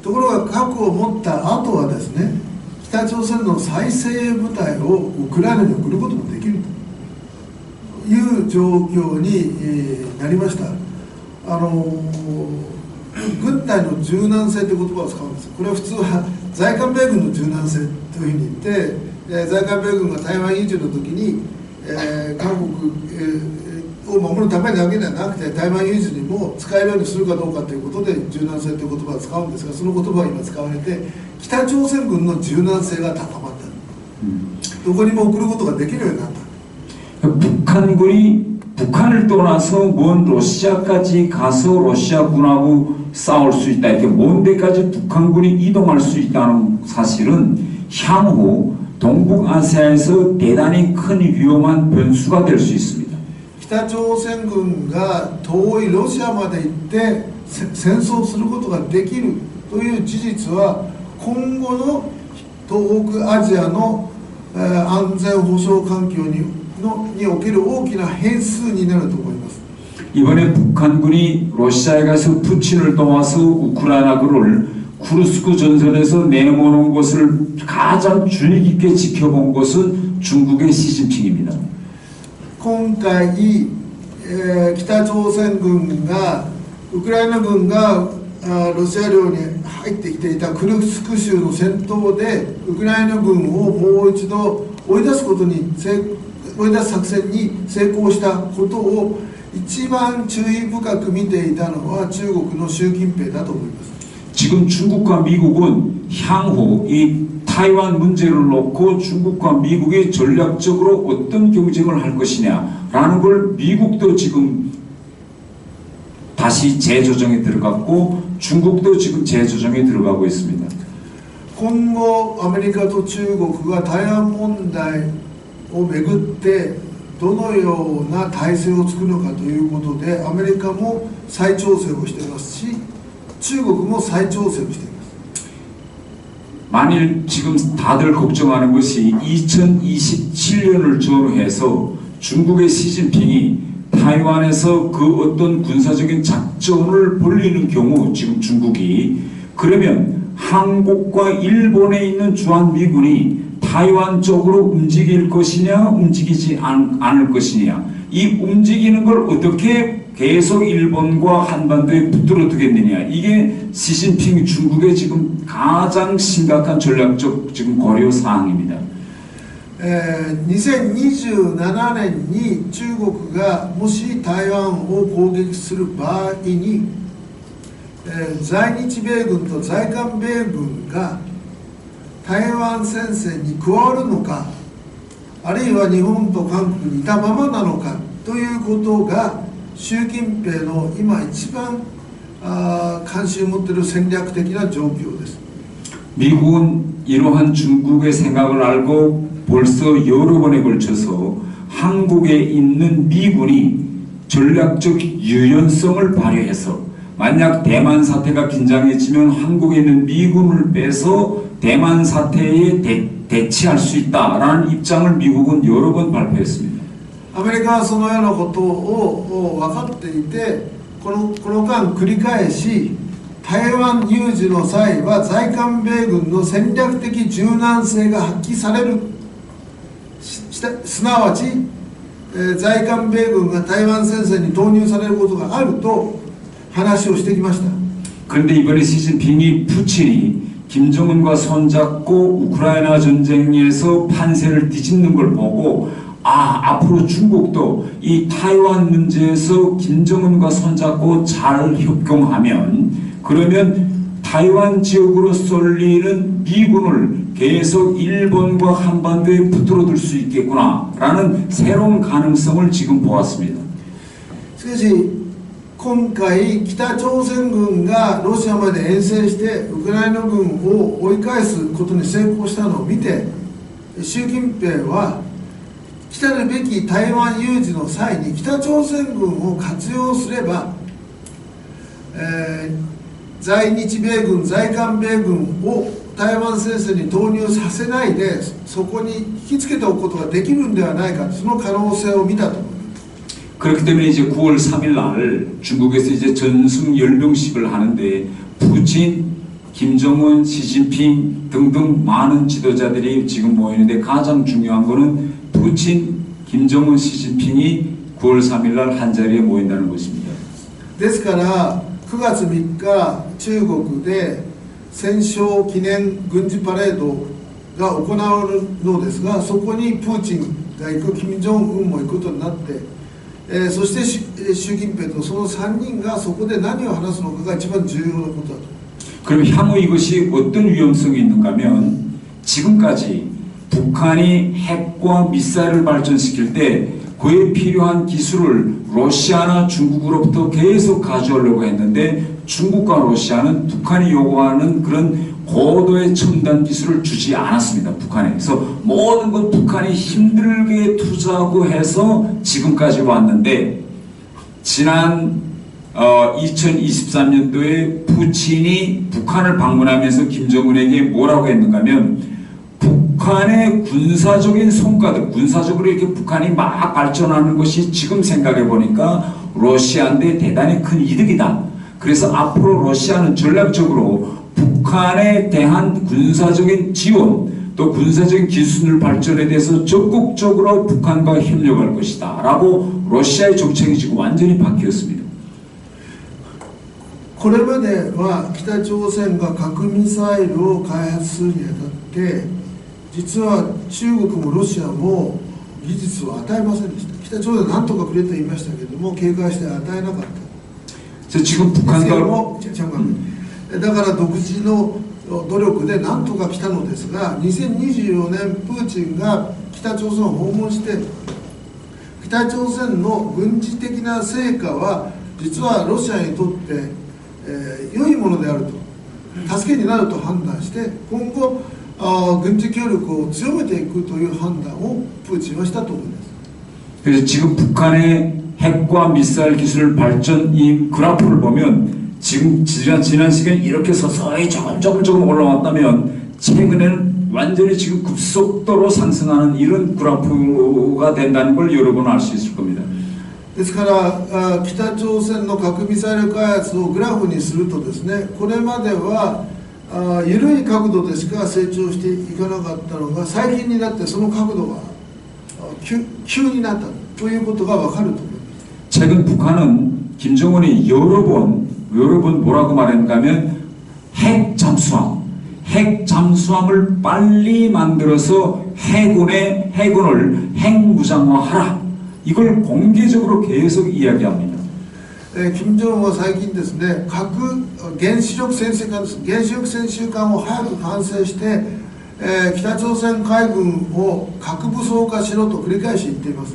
ところが核を持った後はですね、北朝鮮の再生部隊をウクライナに送ることもできるという状況になりました。軍隊の柔軟性という言葉を使うんです。これは普通は在韓米軍の柔軟性というふうに言って、在韓米軍が台湾有事の時に、韓国、を守るためだけではなくて台湾有事にも使えるようにするかどうかということで柔軟性という言葉を使うんですが、その言葉が今使われて北朝鮮軍の柔軟性が高まった、どこにも送ることができるようになった。
북한군이 북한을 떠나서 먼 러시아까지 가서 러시아군하고 싸울 수 있다, 이렇게 먼 데까지 북한군이 이동할 수 있다는 사실은 향후 동북아시아에서 대단히 큰 위험한 변수가 될 수 있습니다.
北朝鮮軍が遠いロシアまで行って戦争することができるという事実は今後の東北アジアの安全保障環境における大きな変数になると思います。
이번에 북한군이 러시아에 가서 푸틴을 도와서 우크라이나군을 쿠르스크 전선에서 내모는 것을 가장 주의 깊게 지켜본 것은 중국의 시진핑입니다.
今回、北朝鮮軍がウクライナ軍がロシア領に入ってきていたクルスク州の戦闘でウクライナ軍をもう一度追い出す作戦に成功したことを一番注意深く見ていたのは中国の習近平だと思います。
지금 중국과 미국은 향후 이 타이완 문제를 놓고 중국과 미국이 전략적으로 어떤 경쟁을 할 것이냐라는 걸 미국도 지금 다시 재조정에 들어갔고 중국도 지금 재조정에 들어가고 있습니다.
今後アメリカと中国が台湾問題をめぐってどのような体制を作るのかということでアメリカも再調整をしていますし中国も再調整をしています。
만일 지금 다들 걱정하는 것이 2027년을 전후해서 중국의 시진핑이 타이완에서 그 어떤 군사적인 작전을 벌이는 경우 지금 중국이 그러면 한국과 일본에 있는 주한미군이 타이완 쪽으로 움직일 것이냐 움직이지 않을 것이냐 이 움직이는 걸 어떻게 계속 일본과 한반도에 붙들어 두겠느냐. 이게 시진핑 중국의 지금 가장 심각한 전략적 지금 고려 사항입니다.
2027年に中国がもし台湾を攻撃する場合に、在日米軍と在韓米軍が台湾戦線に加わるのか、あるいは日本と韓国にいたままなのかということが習近平の今一番関心を持っている戦略的な状況です。
미국은 이러한 중국의 생각을 알고 벌써 여러 번에 걸쳐서 한국에 있는 미군이 전략적 유연성을 발휘해서 만약 대만 사태가 긴장해지면 한국에 있는 미군을 빼서 대만 사태에 대치할 수 있다라는 입장을 미국은 여러 번 발표했습니다.
アメリカはそのようなことを分かっていて、この間繰り返し台湾有事の際は在韓米軍の戦略的柔軟性が発揮される、すなわち、在韓米軍が台湾戦線に投入されることがあると話をしてきました。
그런데 이번에 시진핑이 푸틴이 김정은과 손잡고 우크라이나 전쟁에서 판세를 뒤집는 걸 보고 앞으로 중국도 이 타이완 문제에서 김정은과 손잡고 잘 협경하면 그러면 타이완 지역으로 쏠리는 미군을 계속 일본과 한반도에 붙들어둘 수 있겠구나라는 새로운 가능성을 지금 보았습니다.
しかし今回北朝鮮軍がロシアまで遠征してウクライナ軍を追い返すことに成功したのを見て、習近平は来たるべき台湾有事の際に北朝鮮軍を活用すれば、在日米軍在韓米軍を台湾戦線に投入させないでそこに引きつけておくことができるんではないか、その可能性を見たと思います。
그렇기 때문에 이제 9월 3일 날 중국에서 이제 전승 열병식을 하는데 푸틴, 김정은, 시진핑 등등 많은 지도자들이 지금 모이는데 가장 중요한 거는 푸틴, 김정은, 시진핑이 9월 3일 날 한자리에 모인다는 것입니다.
ですから9月3日中国で戦勝記念軍事パレードが行われるのですが、そこにプーチンが行く、金正恩も行くことになって、そして習近平とその3人がそこで何を話すのかが一番重要なことだと。
그럼 향후 이것이 어떤 위험성이 있는가 하면 지금까지 북한이 핵과 미사일을 발전시킬 때 그에 필요한 기술을 러시아나 중국으로부터 계속 가져오려고 했는데 중국과 러시아는 북한이 요구하는 그런 고도의 첨단 기술을 주지 않았습니다. 북한에. 그래서 모든 것 북한이 힘들게 투자하고 해서 지금까지 왔는데 지난 2023년도에 푸틴이 북한을 방문하면서 김정은에게 뭐라고 했는가 하면 북한의 군사적인 성과들, 군사적으로 이렇게 북한이 막 발전하는 것이 지금 생각해 보니까 러시아한테 대단히 큰 이득이다. 그래서 앞으로 러시아는 전략적으로 북한에 대한 군사적인 지원 또 군사적인 기술 발전에 대해서 적극적으로 북한과 협력할 것이다 라고 러시아의 정책이 지금 완전히 바뀌었습니다.
これまでは北朝鮮が核ミサイルを開発するにあたって実は中国もロシアも技術を与えませんでした。北朝鮮は何とかくれと言いましたけれども警戒して与えなかった。
지금 북한과
だから独自の努力で何とか来たのですが、2024年プーチンが北朝鮮を訪問して北朝鮮の軍事的な成果は実はロシアにとって、良いものであると、助けになると判断して今後軍事協力を強めていくという判断をプーチンはしたと思います。
그래서 지금 북한의 핵과 미사일 기술 발전 이 그래프를 보면 지금 지난 시간 이렇게 서서히 조금 올라왔다면 최근에는 완전히 지금 급속도로 상승하는 이런 그래프가 된다는 걸 여러분 알 수 있을 겁니다.
ですから北朝鮮の核ミサイル開発をグラフにするとですね、これまでは緩い角度でしか成長していかなかったのが最近になってその角度が急になったということが分かると思います。
최근 북한은 김정은이 여러 번 뭐라고 말했는가 하면 핵 잠수함을 빨리 만들어서 해군을 핵무장화하라. 이걸 공개적으로 계속 이야기합니다.
金正恩は最近ですね、原子力潜水艦を早く完成して、北朝鮮海軍を核武装化しろと繰り返し言っています。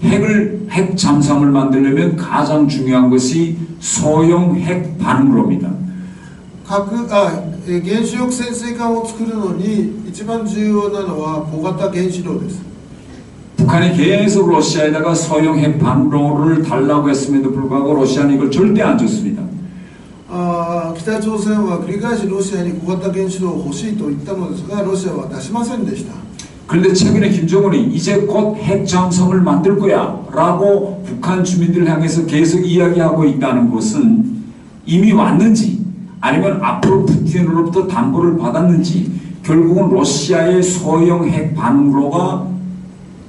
핵 잠수함을 만들려면 가장 중요한 것이 소형 핵 반응로입니다.
原子力潜水艦を作るのに一番重要なのは小型原子炉です。
북한이 계속 러시아에다가 소형 핵 반응로를 달라고 했음에도 불구하고 러시아는 이걸 절대 안 줬습니다.
北朝鮮は繰り返しロシアに小型原子炉を欲しいと言ったのですが、ロシアは出しませんでした。
그런데 최근에 김정은이 이제 곧 핵 잠수함을 만들 거야 라고 북한 주민들을 향해서 계속 이야기하고 있다는 것은 이미 왔는지 아니면 앞으로 푸틴으로부터 담보를 받았는지 결국은 러시아의 소형 핵 반응로가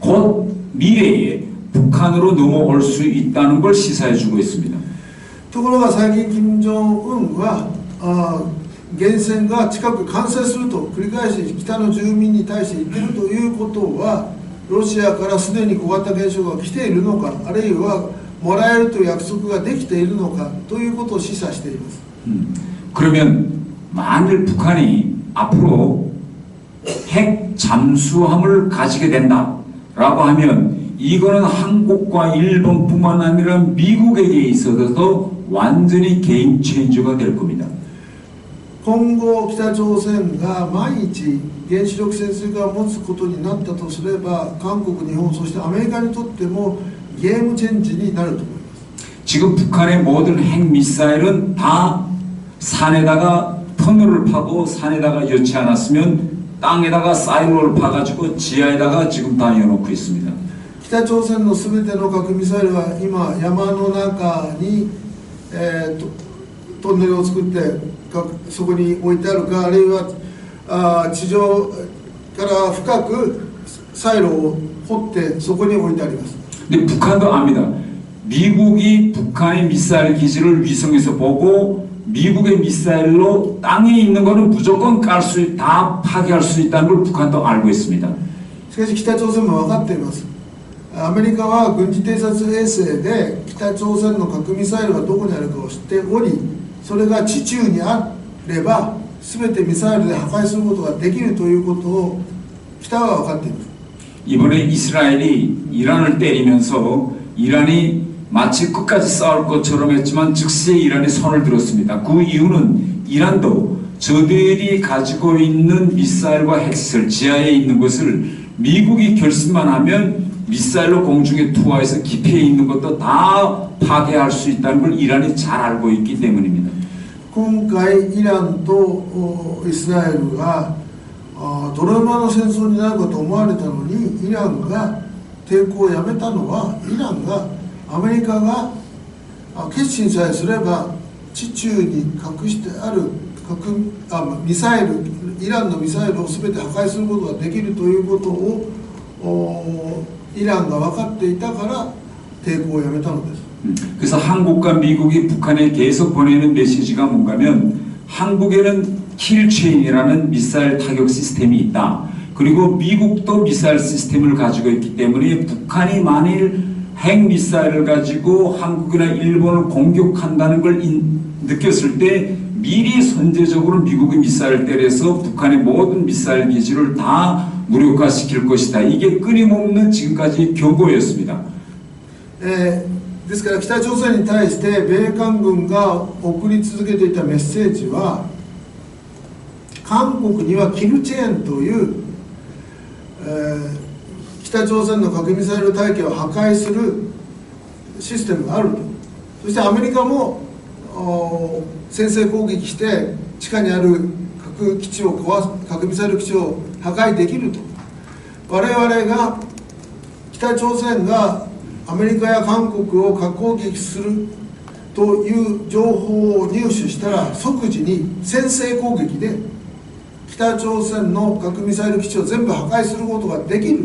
곧 미래에 북한으로 넘어올 수 있다는 걸 시사해주고 있습니다.
ところが最近金正恩は原潜が近く完成すると繰り返し北の住民に対して言っているということは、ロシアからすでに小型原子炉が来ているのか、あるいはもらえるという約束ができているのかということを示唆しています。
그러면 만일 북한이 앞으로 핵 잠수함을 가지게 된다라고 하면 이거는 한국과 일본뿐만 아니라 미국에게 있어서도 완전히 게임 체인저가 될 겁니다.
今後北朝鮮が毎日原子力潜水艦を持つことになったとすれば、韓国、日本、そしてアメリカにとってもゲームチェンジになると思います。
지금 북한의 모든 핵 미사일은 다 산에다가 터널을 파고 산에다가 여치 않았으면 땅에다가 사이로를 파가지고 지하에다가 지금 다 넣어놓고 있습니다.
北朝鮮のすべての核ミサイルは今山の中に、トンネルを作ってそこに置いてあるか、あるいは地上から深くサイロを掘ってそこに置いてあります。
근데 북한도 압니다. 미국이 북한의 미사일 기지를 위성에서 보고 미국의 미사일로 땅에 있는 거는 무조건 다 파괴할 수 있다는 걸 북한도 알고 있습니다.
しかし北朝鮮も分かっています。アメリカは軍事偵察衛星で北朝鮮の核ミサイルがどこにあるかを知っており、それが地中にあれば全てミサイルで破壊することができるということを北は分かっています。
이번에 이스라엘이 이란을 때리면서 이란이 마치 끝까지 싸울 것처럼 했지만 즉시에 이란이 손을 들었습니다. 그 이유는 이란도 저들이 가지고 있는 미사일과 핵시설 지하에 있는 것을 미국이 결심만 하면 미사일로 공중에 투하해서 깊이에 있는 것도 다 파괴할 수 있다는 걸 이란이 잘 알고 있기 때문입니다.
今回イランとイスラエルが泥沼の戦争になるかと思われたのに、イランが抵抗をやめたのは、イランがアメリカが決心さえすれば地中に隠してあるミサイル、イランのミサイルを全て破壊することができるということをイランが分かっていたから抵抗をやめたのです。
그래서 한국과 미국이 북한에 계속 보내는 메시지가 뭔가면 한국에는 킬체인이라는 미사일 타격 시스템이 있다. 그리고 미국도 미사일 시스템을 가지고 있기 때문에 북한이 만일 핵 미사일을 가지고 한국이나 일본을 공격한다는 걸 느꼈을 때 미리 선제적으로 미국의 미사일 때려서 북한의 모든 미사일 기지를 다 무력화시킬 것이다. 이게 끊임없는 지금까지 경고였습니다.
ですから北朝鮮に対して米韓軍が送り続けていたメッセージは、韓国にはキルチェーンという、北朝鮮の核ミサイル体系を破壊するシステムがあると。そしてアメリカも先制攻撃して地下にある核ミサイル基地を破壊できると。我々が北朝鮮がアメリカや韓国を核攻撃するという情報を入手したら即時に先制攻撃で北朝鮮の核ミサイル基地を全部破壊することができる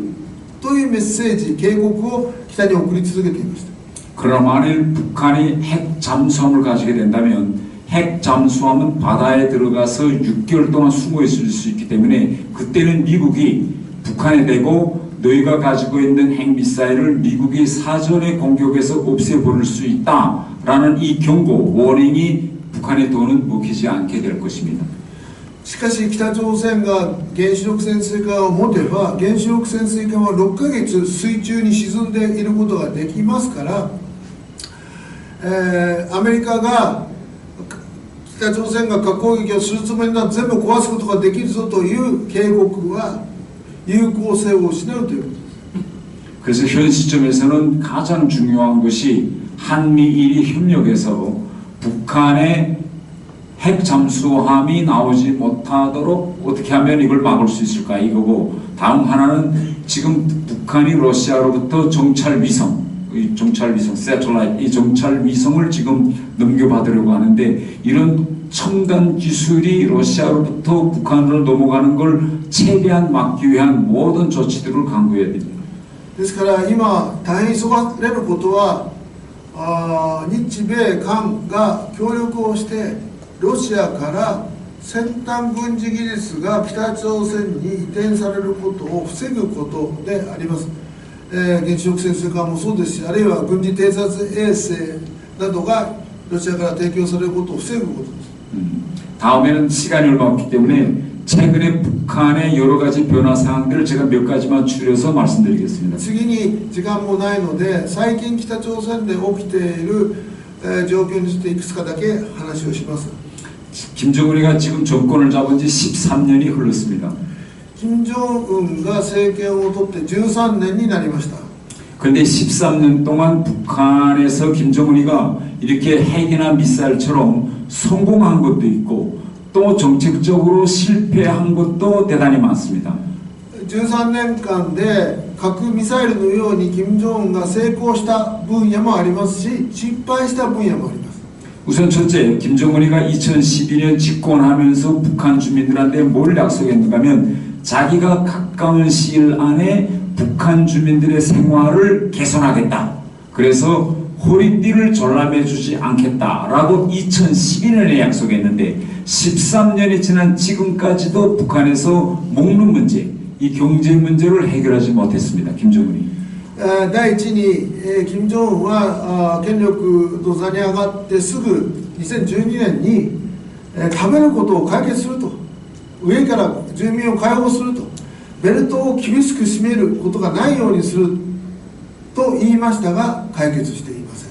というメッセージ、警告を北に送り続けていました。
그러나 만일 북한이 핵 잠수함을 가지게 된다면 핵 잠수함은 바다에 들어가서 6개월 동안 숨어 있을 수 있기 때문에 그때는 미국이 북한에 대고 너희가 가지고 있는 핵미사일을 미국이 사전에 공격해서 없애버릴 수 있다라는 이 경고, 워닝이 북한의 돈은 먹히지 않게 될 것입니다.
しかし北朝鮮が原子力潜水艦を持てば原子力潜水艦は6ヶ月水中に沈んでいることができますから、アメリカが北朝鮮が核攻撃をするつもりなら全部壊すことができるぞという警告は有効性を失うということです。
그래서 현 시점에서는 가장 중요한 것이 한미일이 협력해서 북한의 핵 잠수함이 나오지 못하도록 어떻게 하면 이걸 막을 수 있을까 이거고, 다음 하나는 지금 북한이 러시아로부터 정찰 위성, 세틀라이트, 이 정찰 위성을 지금 넘겨받으려고 하는데 이런 첨단 기술이 러시아로부터 북한으로 넘어가는 걸 최대한 막기 위한 모든 조치들을 강구해야 됩니다.
ですから今大変急がれることは日米韓が協力をしてロシアから先端軍事技術が北朝鮮に移転されることを防ぐことであります。原子力潜水艦もそうですし、あるいは軍事偵察衛星などがロシアから提供されることを防ぐことです。
다음에는 시간이 얼마 없기 때문에 최근에 북한의 여러 가지 변화 사항들을 제가 몇 가지만 추려서 말씀드리겠습니다.
次に時間もないので、最近北朝鮮で起きている状況についていくつかだけ話をします。
김정은이가 지금 정권을 잡은 지 13년이 흘렀습니다.
金正恩が政権を取って13年になりました。
그런데 13년 동안 북한에서 김정은이가 이렇게 핵이나 미사일처럼 성공한 것도 있고 또 정책적으로 실패한 것도 대단히 많습니다.
13年間で核ミサイルのように金正恩が成功した分野もありますし、失敗した分野もあります。
우선 첫째, 김정은이가 2012년 집권하면서 북한 주민들한테 뭘 약속했는가 하면 자기가 가까운 시일 안에 북한 주민들의 생활을 개선하겠다. 그래서 허리띠를 졸라매주지 않겠다라고 2012년에 약속했는데 13년이 지난 지금까지도 북한에서 먹는 문제, 이 경제 문제를 해결하지 못했습니다. 김정은이.
第一に、金正恩は権力の座に上がってすぐ2012年に、食べることを解決すると、上から住民を解放すると、ベルトを厳しく締めることがないようにすると言いましたが解決していません。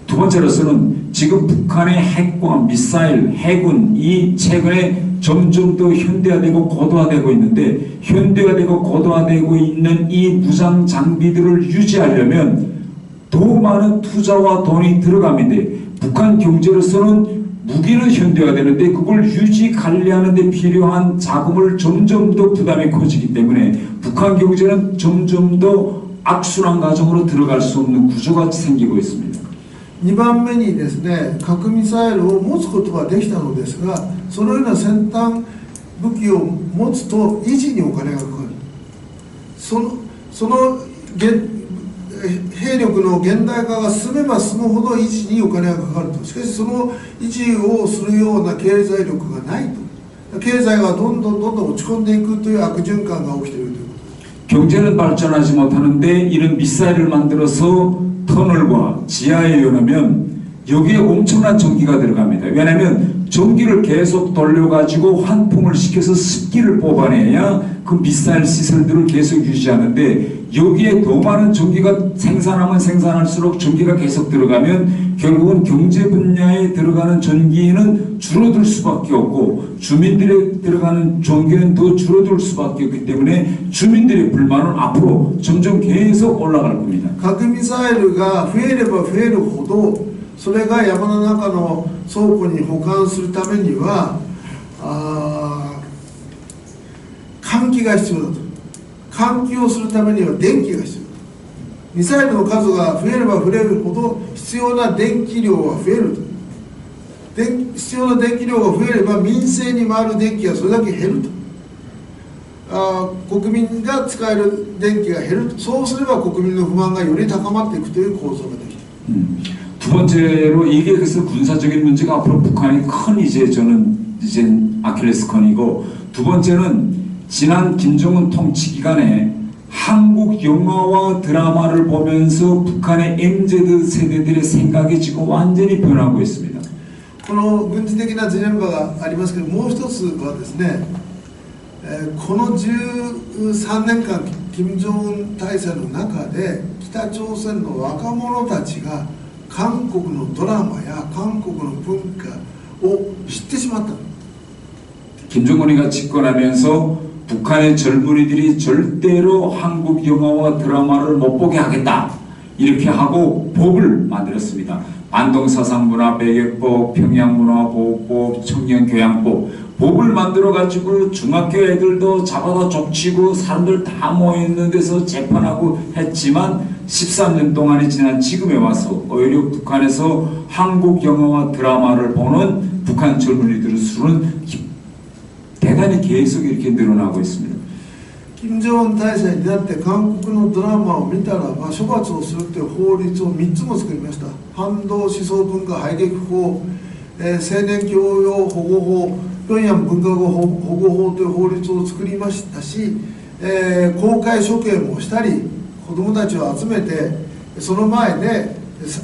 두 번째로서는 지금 북한의 핵과 미사일, 해군이 최근에 점점 더 현대화되고 고도화되고 있는데 현대화되고 고도화되고 있는 이 무장 장비들을 유지하려면 더 많은 투자와 돈이 들어가는데 북한 경제로서는 무기는 현대화되는데 그걸 유지 관리하는 데 필요한 자금을 점점 더 부담이 커지기 때문에 북한 경제는 점점 더 악순환 과정으로 들어갈 수 없는 구조가 생기고 있습니다.
2番目にですね、核ミサイルを持つことができたのですが、そのような先端武器を持つと維持にお金がかかる。その兵力の現代化が進めば進むほど維持にお金がかかると。しかしその維持をするような経済力がないと。経済がどんどん落ち込んでいくという悪循環が起きているということです。
경제는 발전하지 못하는데 이런 미사일을 만들어서 터널과 지하에 열으면 여기에 엄청난 전기가 들어갑니다. 왜냐하면 전기를 계속 돌려가지고 환풍을 시켜서 습기를 뽑아내야 그 미사일 시설들을 계속 유지하는데 여기에 더 많은 전기가 생산하면 생산할수록 전기가 계속 들어가면 결국은 경제 분야에 들어가는 전기는 줄어들 수밖에 없고 주민들에 들어가는 전기는 더 줄어들 수밖에 없기 때문에 주민들의 불만은 앞으로 점점 계속 올라갈 겁니다.
核ミサイルが増えれば増えるほどそれが山の中の倉庫に保管するためには換気が必要だと。換気をするためには電気が必要だと。ミサイルの数が増えれば増えるほど必要な電気量は増えると。必要な電気量が増えれば民生に回る電気がそれだけ減ると。国民が使える電気が減ると。そうすれば国民の不満がより高まっていくという構造ができる。
두 번째로 이게 그래서 군사적인 문제가 앞으로 북한이 큰 이제 아킬레스건이고, 두 번째는 지난 김정은 통치 기간에 한국 영화와 드라마를 보면서 북한의 MZ 세대들의 생각이 지금 완전히 변하고 있습니다.
この軍事的なジレンマがありますけど、もう一つはですね、この13年間金正恩体制の中で北朝鮮の若者たちが韓国のドラマや韓国の文化を知ってしまった。
김정은이가 집권하면서 북한의 젊은이들이 절대로 한국 영화와 드라마를 못 보게 하겠다, 이렇게 하고 법을 만들었습니다. 안동사상문화배격법, 평양문화보호법, 청년교양법, 법을 만들어가지고 중학교 애들도 잡아다 족치고 사람들 다 모여있는 데서 재판하고 했지만 13년 동안이 지난 지금에 와서 오히려 북한에서 한국 영화와 드라마를 보는 북한 젊은이들의 수는 대단히 계속 이렇게 늘어나고 있습니다.
金正恩体制になって韓国のドラマを見たら、処罰をするという法律を3つも作りました。反動思想文化排撃法、青年教養保護法、平壌文化語保護法という法律を作りましたし、公開処刑もしたり、子どもたちを集めてその前で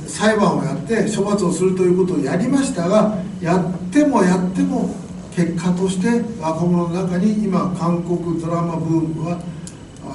裁判をやって処罰をするということをやりましたが、やっても結果として若者の中に今韓国ドラマブームは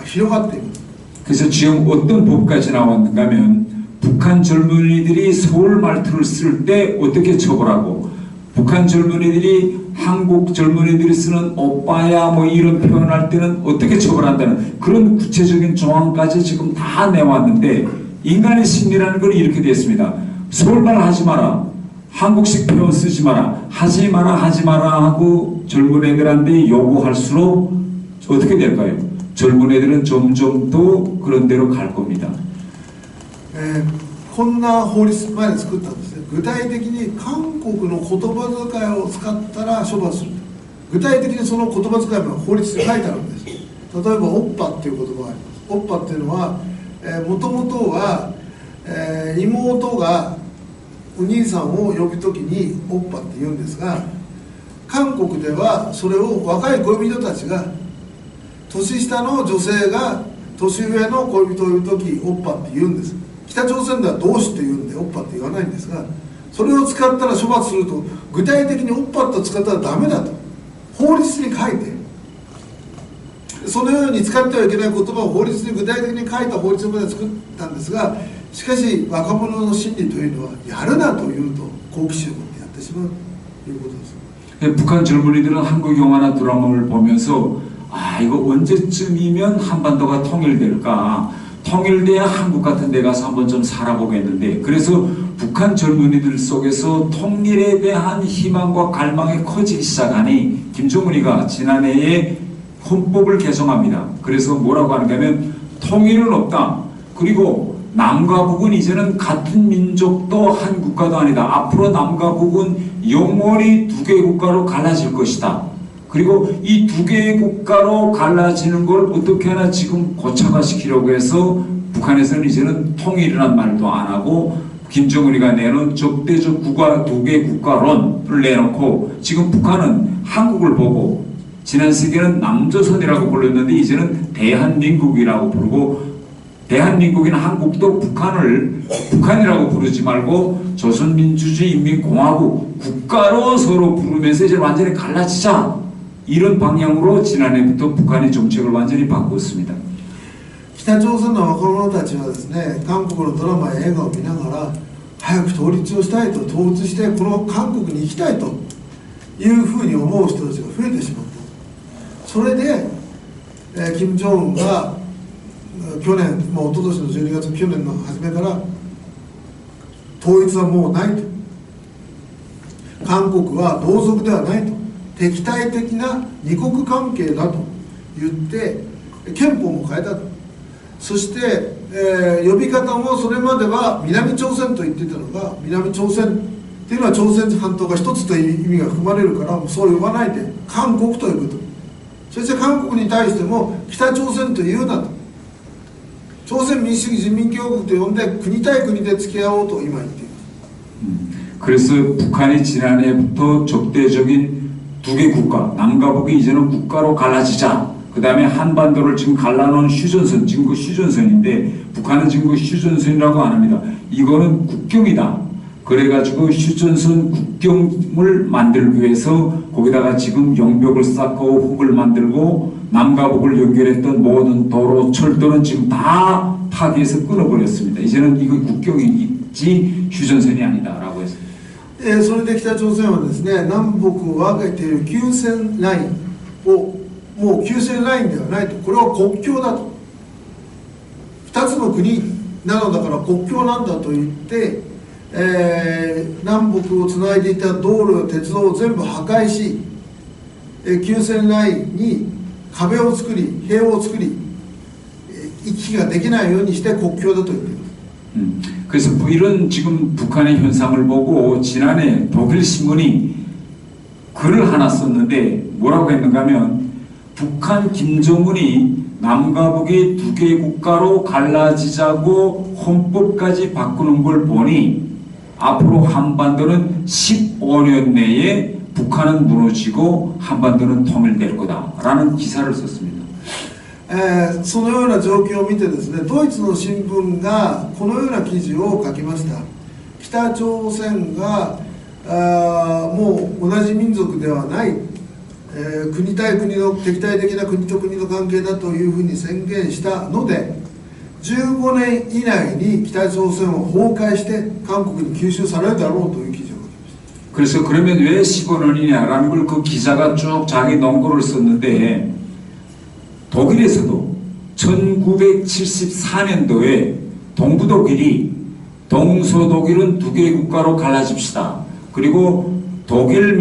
広がっています。
그래서 지금 어떤 법까지 나왔는가 하면 북한 젊은이들이 서울 말투를 쓸 때 어떻게 처벌하고, 북한 젊은이들이 한국 젊은이들이 쓰는 오빠야 뭐 이런 표현할 때는 어떻게 처벌한다는 그런 구체적인 조항까지 지금 다 내왔는데, 인간의 심리라는 건 이렇게 되어 있습니다. 서울말 하지 마라, 한국식 표현 쓰지 마라, 하지 마라 하고 젊은 애들한테 요구할수록 어떻게 될까요? 젊은 애들은 점점 더 그런 데로 갈 겁니다.
こんな法律前に作ったんですね。具体的に韓国の言葉遣いを使ったら処罰する。具体的にその言葉遣いも法律に書いてあるんです。例えばオッパっていう言葉があります。オッパっていうのはもともとは、妹がお兄さんを呼ぶときにオッパって言うんですが、韓国ではそれを若い恋人たちが年下の女性が年上の恋人を呼ぶときオッパって言うんです。北朝鮮では同志って言うんでオッパって言わないんですが、それを使ったら処罰すると、具体的にオッパと使ったらダメだと法律に書いて、そのように使ってはいけない言葉を法律に具体的に書いた法律まで作ったんですが、しかし若者の心理というのはやるなというと好奇心を持ってやってしまうということです。
북한 젊은이들은 한국 영화나 드라마를 보면서 이거 언제쯤이면 한반도가 통일될까, 통일돼야 한국 같은 데 가서 한번 좀 살아보겠는데, 그래서 북한 젊은이들 속에서 통일에 대한 희망과 갈망이 커지기 시작하니 김정은이가 지난해에 헌법을 개정합니다. 그래서 뭐라고 하는가 하면 통일은 없다, 그리고 남과 북은 이제는 같은 민족도 한 국가도 아니다, 앞으로 남과 북은 영원히 두 개의 국가로 갈라질 것이다, 그리고 이 두 개의 국가로 갈라지는 걸 어떻게 하나 지금 고착화시키려고 해서 북한에서는 이제는 통일이란 말도 안 하고 김정은이가 내놓은 적대적 국가 두 개 국가론을 내놓고, 지금 북한은 한국을 보고 지난 세기에는 남조선이라고 불렀는데 이제는 대한민국이라고 부르고, 대한민국인 한국도 북한이라고 부르지 말고 조선민주주의인민공화국 국가로 서로 부르면서 이제 완전히 갈라지자, 이런 방향으로 지난해부터 북한의 정책을 완전히 바꿨습니다.
北朝鮮の若者たちはですね、韓国のドラマや映画を見ながら早く統一をしたいと、統一してこの韓国に行きたいというふうに思う人たちが増えてしまった。それで、金正恩が去年、一昨年の12月、去年の初めから統一はもうないと、韓国は同族ではないと、敵対的な二国関係だと言って憲法も変えたと。そして、呼び方もそれまでは南朝鮮と言っていたのが、南朝鮮っていうのは朝鮮半島が一つという意味が含まれるから、そう呼ばないで韓国と呼ぶと。そして韓国に対しても北朝鮮と言うなと、朝鮮民主主義人民共和国と呼んで国対国で付き合おうと今言っています。
그래서 북한이 지난해부터 적대적인 두 개 국가, 남과 북이 이제는 국가로 갈라지자. 그 다음에 한반도를 지금 갈라놓은 휴전선, 지금 그 휴전선인데 북한은 지금 그 휴전선이라고 안 합니다. 이거는 국경이다. 그래가지고 휴전선 국경을 만들기 위해서 거기다가 지금 영벽을 쌓고 흙을 만들고 남과 북을 연결했던 모든 도로, 철도는 지금 다 파괴해서 끊어버렸습니다. 이제는 이거 국경이지 휴전선이 아니다라고 했습니다.
それで北朝鮮はですね、南北を分けている休戦ラインをもう休戦ラインではないと、これは国境だと、2つの国なのだから国境なんだと言って、南北をつないでいた道路や鉄道を全部破壊し、休戦ラインに壁を作り、塀を作り、行き来ができないようにして国境だと言っています。
그래서 이런 지금 북한의 현상을 보고 지난해 독일 신문이 글을 하나 썼는데 뭐라고 했는가 하면 북한 김정은이 남과 북이 두 개 국가로 갈라지자고 헌법까지 바꾸는 걸 보니 앞으로 한반도는 15년 내에 북한은 무너지고 한반도는 통일될 거다라는 기사를 썼습니다.
そのような状況を見てですね、ドイツの新聞がこのような記事を書きました。北朝鮮がもう同じ民族ではない、国対国の敵対的な国と国の関係だというふうに宣言したので、15年以内に北朝鮮を崩壊して韓国に吸収されるだろうという記事を書きました。
그래서 그러면 왜 15년이냐라는 걸 그 기자가 쭉 자기 논거를 썼는데 독일에서도 1974년도에 동부독일이 동서독일은 두 개의 국가로 갈라집시다. 그리고 동부독일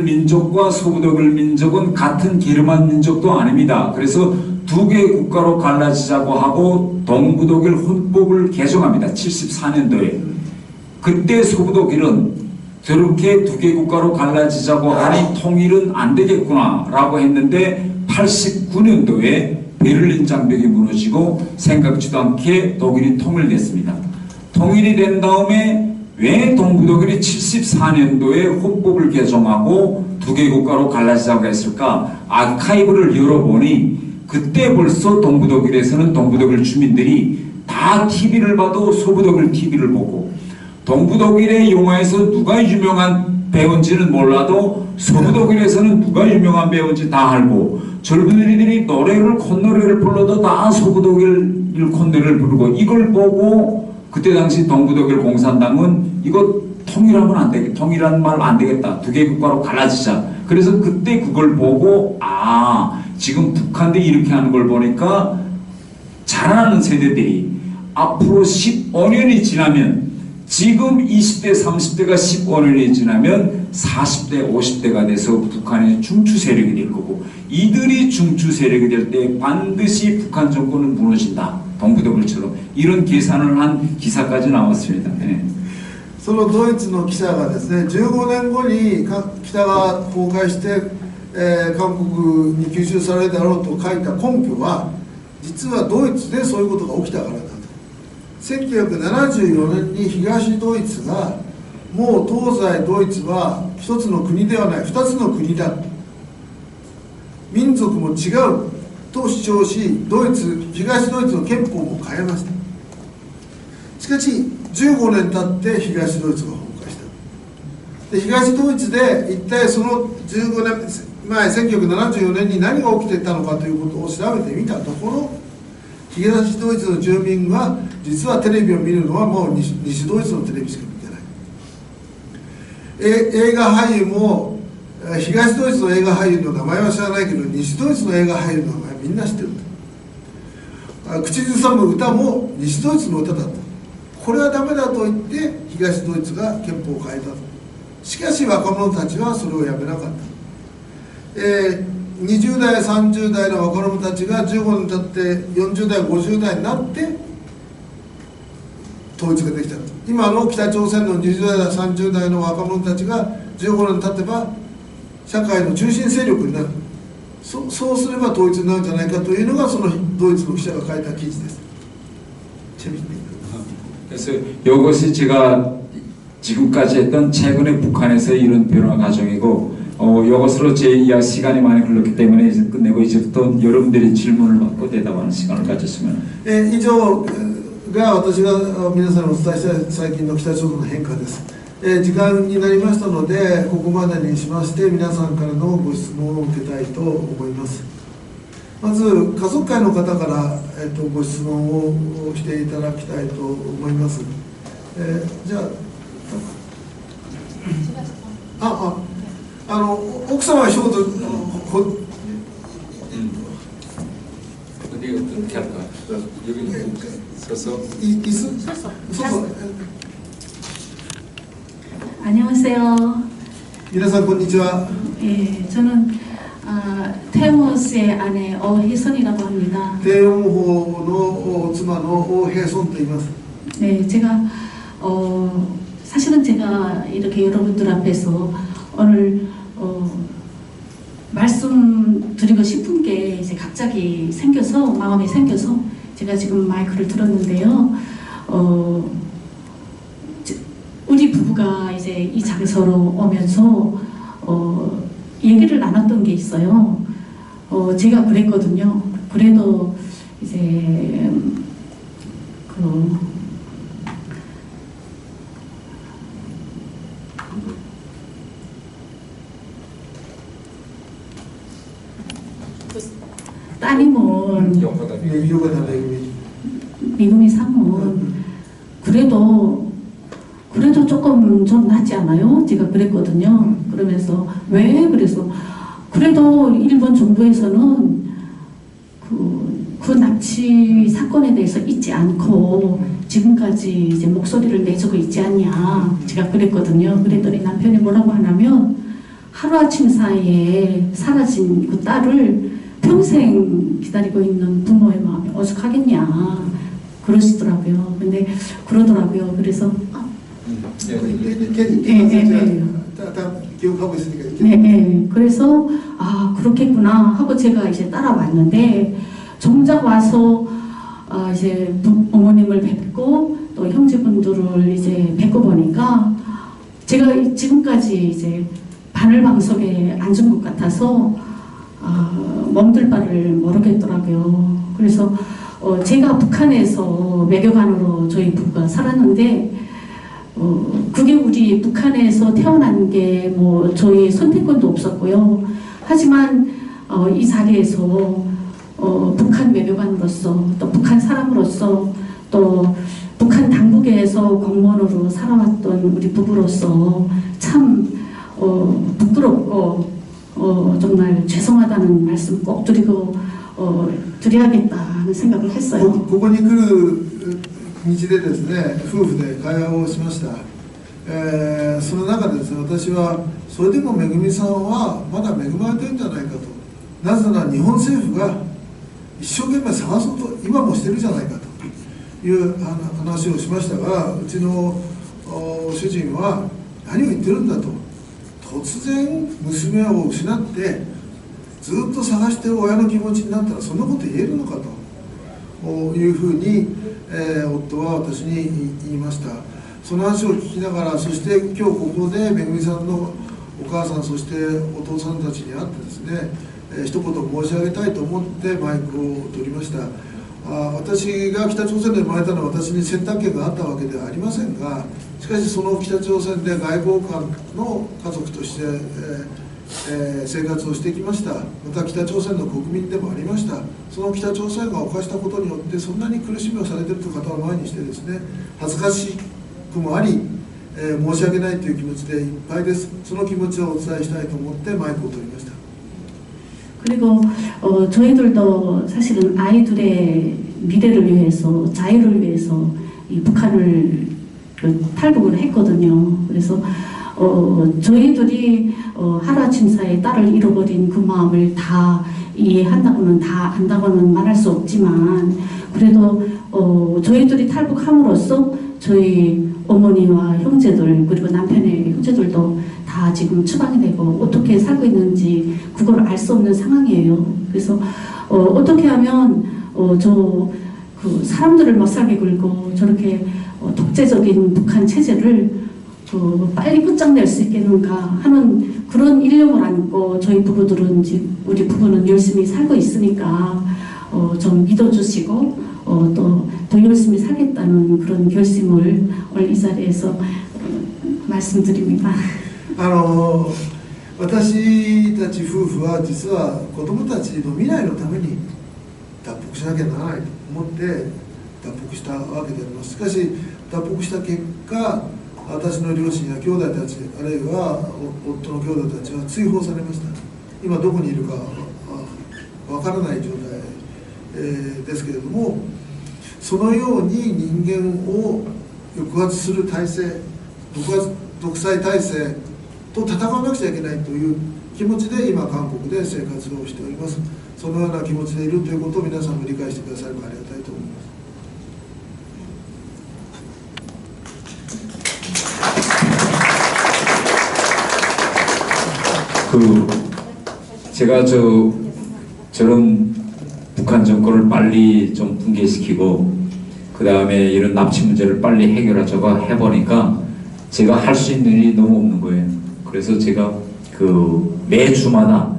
민족과 서부독일 민족은 같은 게르만 민족도 아닙니다. 그래서 두 개의 국가로 갈라지자고 하고 동부독일 헌법을 개정합니다. 74년도에. 그때 서부독일은 저렇게 두 개의 국가로 갈라지자고 하니 통일은 안 되겠구나라고 했는데 89년도에 베를린 장벽이 무너지고 생각지도 않게 독일이 통일됐습니다. 통일이 된 다음에 왜 동부독일이 74년도에 헌법을 개정하고 두 개 국가로 갈라지자고 했을까? 아카이브를 열어보니 그때 벌써 동부독일에서는 동부독일 주민들이 다 TV를 봐도 서부독일 TV를 보고 동부독일의 영화에서 누가 유명한 배우인지는 몰라도 서부독일에서는 누가 유명한 배우인지 다 알고 젊은이들이 노래를 콧노래를 불러도 다 서부독일 콧노래를 부르고 이걸 보고 그때 당시 동부독일 공산당은 이거 통일하면 안 되겠다. 통일한 말 안 되겠다. 두 개 국가로 갈라지자. 그래서 그때 그걸 보고 아 지금 북한들이 이렇게 하는 걸 보니까 자라는 세대들이 앞으로 15년이 지나면 지금 20대, 30대가 15년이 지나면 40대, 50대가 돼서 북한의 중추 세력이 될 거고 이들이 중추 세력이 될 때 반드시 북한 정권은 무너진다. 동부독일처럼 이런 계산을 한 기사까지 나왔습니다. 네.
そのドイツの記者がですね、15年後に北が崩壊して、韓国に吸収されるだろうと書いた根拠は実はドイツでそういうことが起きたからだと。1974年に東ドイツがもう東西ドイツは一つの国ではない二つの国だ民族も違うと主張し東ドイツの憲法も変えました。しかし15年経って東ドイツが崩壊した。で東ドイツで一体その15年前1974年に何が起きていたのかということを調べてみたところ東ドイツの住民は実はテレビを見るのはもう西ドイツのテレビしか見てない。映画俳優も東ドイツの映画俳優の名前は知らないけど西ドイツの映画俳優の名前みんな知ってると。口ずさむ歌も西ドイツの歌だった。これはダメだと言って東ドイツが憲法を変えたと。しかし若者たちはそれをやめなかった。20代30代の若者たちが15年経って40代50代になって統一ができたと。今の北朝鮮の20代30代の若者たちが15年経てば社会の中心勢力になる。そうすれば統一になるんじゃないかというのがそのドイツの記者が書いた記事です。
그래서 이것이 제가 지금까지 했던 최근에 북한에서 이런 변화 과정이고 이것으로 제 시간이 많이 흘렀기 때문에 이제 끝내고 이제부터 여러분들이 질문을 받고 대답하는 시간을 가졌으면
以上が私が皆さんにお伝えした最近の北朝鮮の変化です。時間になりましたのでここまでにしまして皆さんからのご質問を受けたいと思います。まず家族会の方から、ご質問をしていただきたいと思います。じゃあ奥様は一言
어디 어떻게 할까? 여기 서서
안녕하세요.
皆さんこんにちは。
예, 저는 태모스의 아내 어혜선이라고 합니다.
태용호妻の오혜선と言います。
네, 제가 사실은 제가 이렇게 여러분들 앞에서 오늘 말씀드리고 싶은 게 이제 갑자기 생겨서 마음에 생겨서 제가 지금 마이크를 들었는데요. 우리 부부가 이제 이 장소로 오면서 얘기를 나눴던 게 있어요. 제가 그랬거든요. 그래도 이제 따님은 미금이 상은 그래도 조금 좀 낫지 않아요? 제가 그랬거든요. 그러면서 왜? 그래서 그래도 일본 정부에서는 그 납치 사건에 대해서 잊지 않고 지금까지 이제 목소리를 내주고 있지 않냐 제가 그랬거든요. 그랬더니 남편이 뭐라고 하냐면 하루아침 사이에 사라진 그 딸을 평생 기다리고 있는 부모의 마음이 오죽하겠냐 그러시더라고요. 근데 그러더라고요. 그래서 네, 그래서 그렇겠구나 하고 제가 이제 따라왔는데 정작 와서 이제 어머님을 뵙고 또 형제분들을 이제 뵙고 보니까 제가 지금까지 이제 바늘방석에 앉은 것 같아서 멍들 바를 모르겠더라고요. 그래서 제가 북한에서 외교관으로 저희 부부가 살았는데 그게 우리 북한에서 태어난 게 뭐 저희 선택권도 없었고요. 하지만 이 자리에서 북한 외교관으로서 또 북한 사람으로서 또 북한 당국에서 공무원으로 살아왔던 우리 부부로서 참 부끄럽고 정말 죄송하다는 말씀 꼭 드려야겠다는 생각을 했어요.
ここに来る道でですね、夫婦で会話をしました。その中でですね、私はそれでもめぐみさんはまだ恵まれてるんじゃないかと。なぜなら日本政府が一生懸命探そうと今もしてるじゃないかという話をしましたが、うちの主人は何を言ってるんだと。突然娘を失ってずっと探してる親の気持ちになったらそんなこと言えるのかというふうに、夫は私に言いました。その話を聞きながら、そして今日ここでめぐみさんのお母さんそしてお父さんたちに会ってですね、一言申し上げたいと思ってマイクを取りました。私が北朝鮮で生まれたのは私に選択権があったわけではありませんが、しかしその北朝鮮で外交官の家族として、生活をしてきました。また北朝鮮の国民でもありました。その北朝鮮が犯したことによってそんなに苦しみをされているという方を前にしてですね、恥ずかしくもあり、申し訳ないという気持ちでいっぱいです。その気持ちをお伝えしたいと思ってマイクを取りました。
그리고 저희들도 사실은 아이들의 미래를 위해서 자유를 위해서 이 북한을 탈북을 했거든요. 그래서 저희들이 하루아침 사이에 딸을 잃어버린 그 마음을 다 이해한다고는 다 안다고는 말할 수 없지만 그래도 저희들이 탈북함으로써 저희 어머니와 형제들 그리고 남편의 형제들도 다 지금 추방이 되고 어떻게 살고 있는지 그걸 알 수 없는 상황이에요. 그래서 어떻게 하면 그 사람들을 못살게 굴고 저렇게 독재적인 북한 체제를 빨리 끝장낼 수 있겠는가 하는 그런 일념을 안고 저희 부부들은 우리 부부는 열심히 살고 있으니까 좀 믿어주시고 또 더 열심히 살겠다는 그런 결심을 오늘 이 자리에서 말씀드립니다.
私たち夫婦は実は子供たちの未来のために脱北しなきゃならないと思って脱北したわけであります。しかし脱北した結果、私の両親や兄弟たち、あるいは夫の兄弟たちは追放されました。今どこにいるかわからない状態、ですけれども、そのように人間を抑圧する体制、独裁体制と戦わなくちゃいけないという気持ちで今韓国で生活をしております。そのような気持ちでいるということを皆さんも理解してくださればありがたいと思います。
제가 저런 북한 정권을 빨리 좀 붕괴시키고 그 다음에 이런 납치 문제를 빨리 해결하자고 해보니까 제가 할 수 있는 일이 너무 없는 거예요. 그래서 제가 매주마다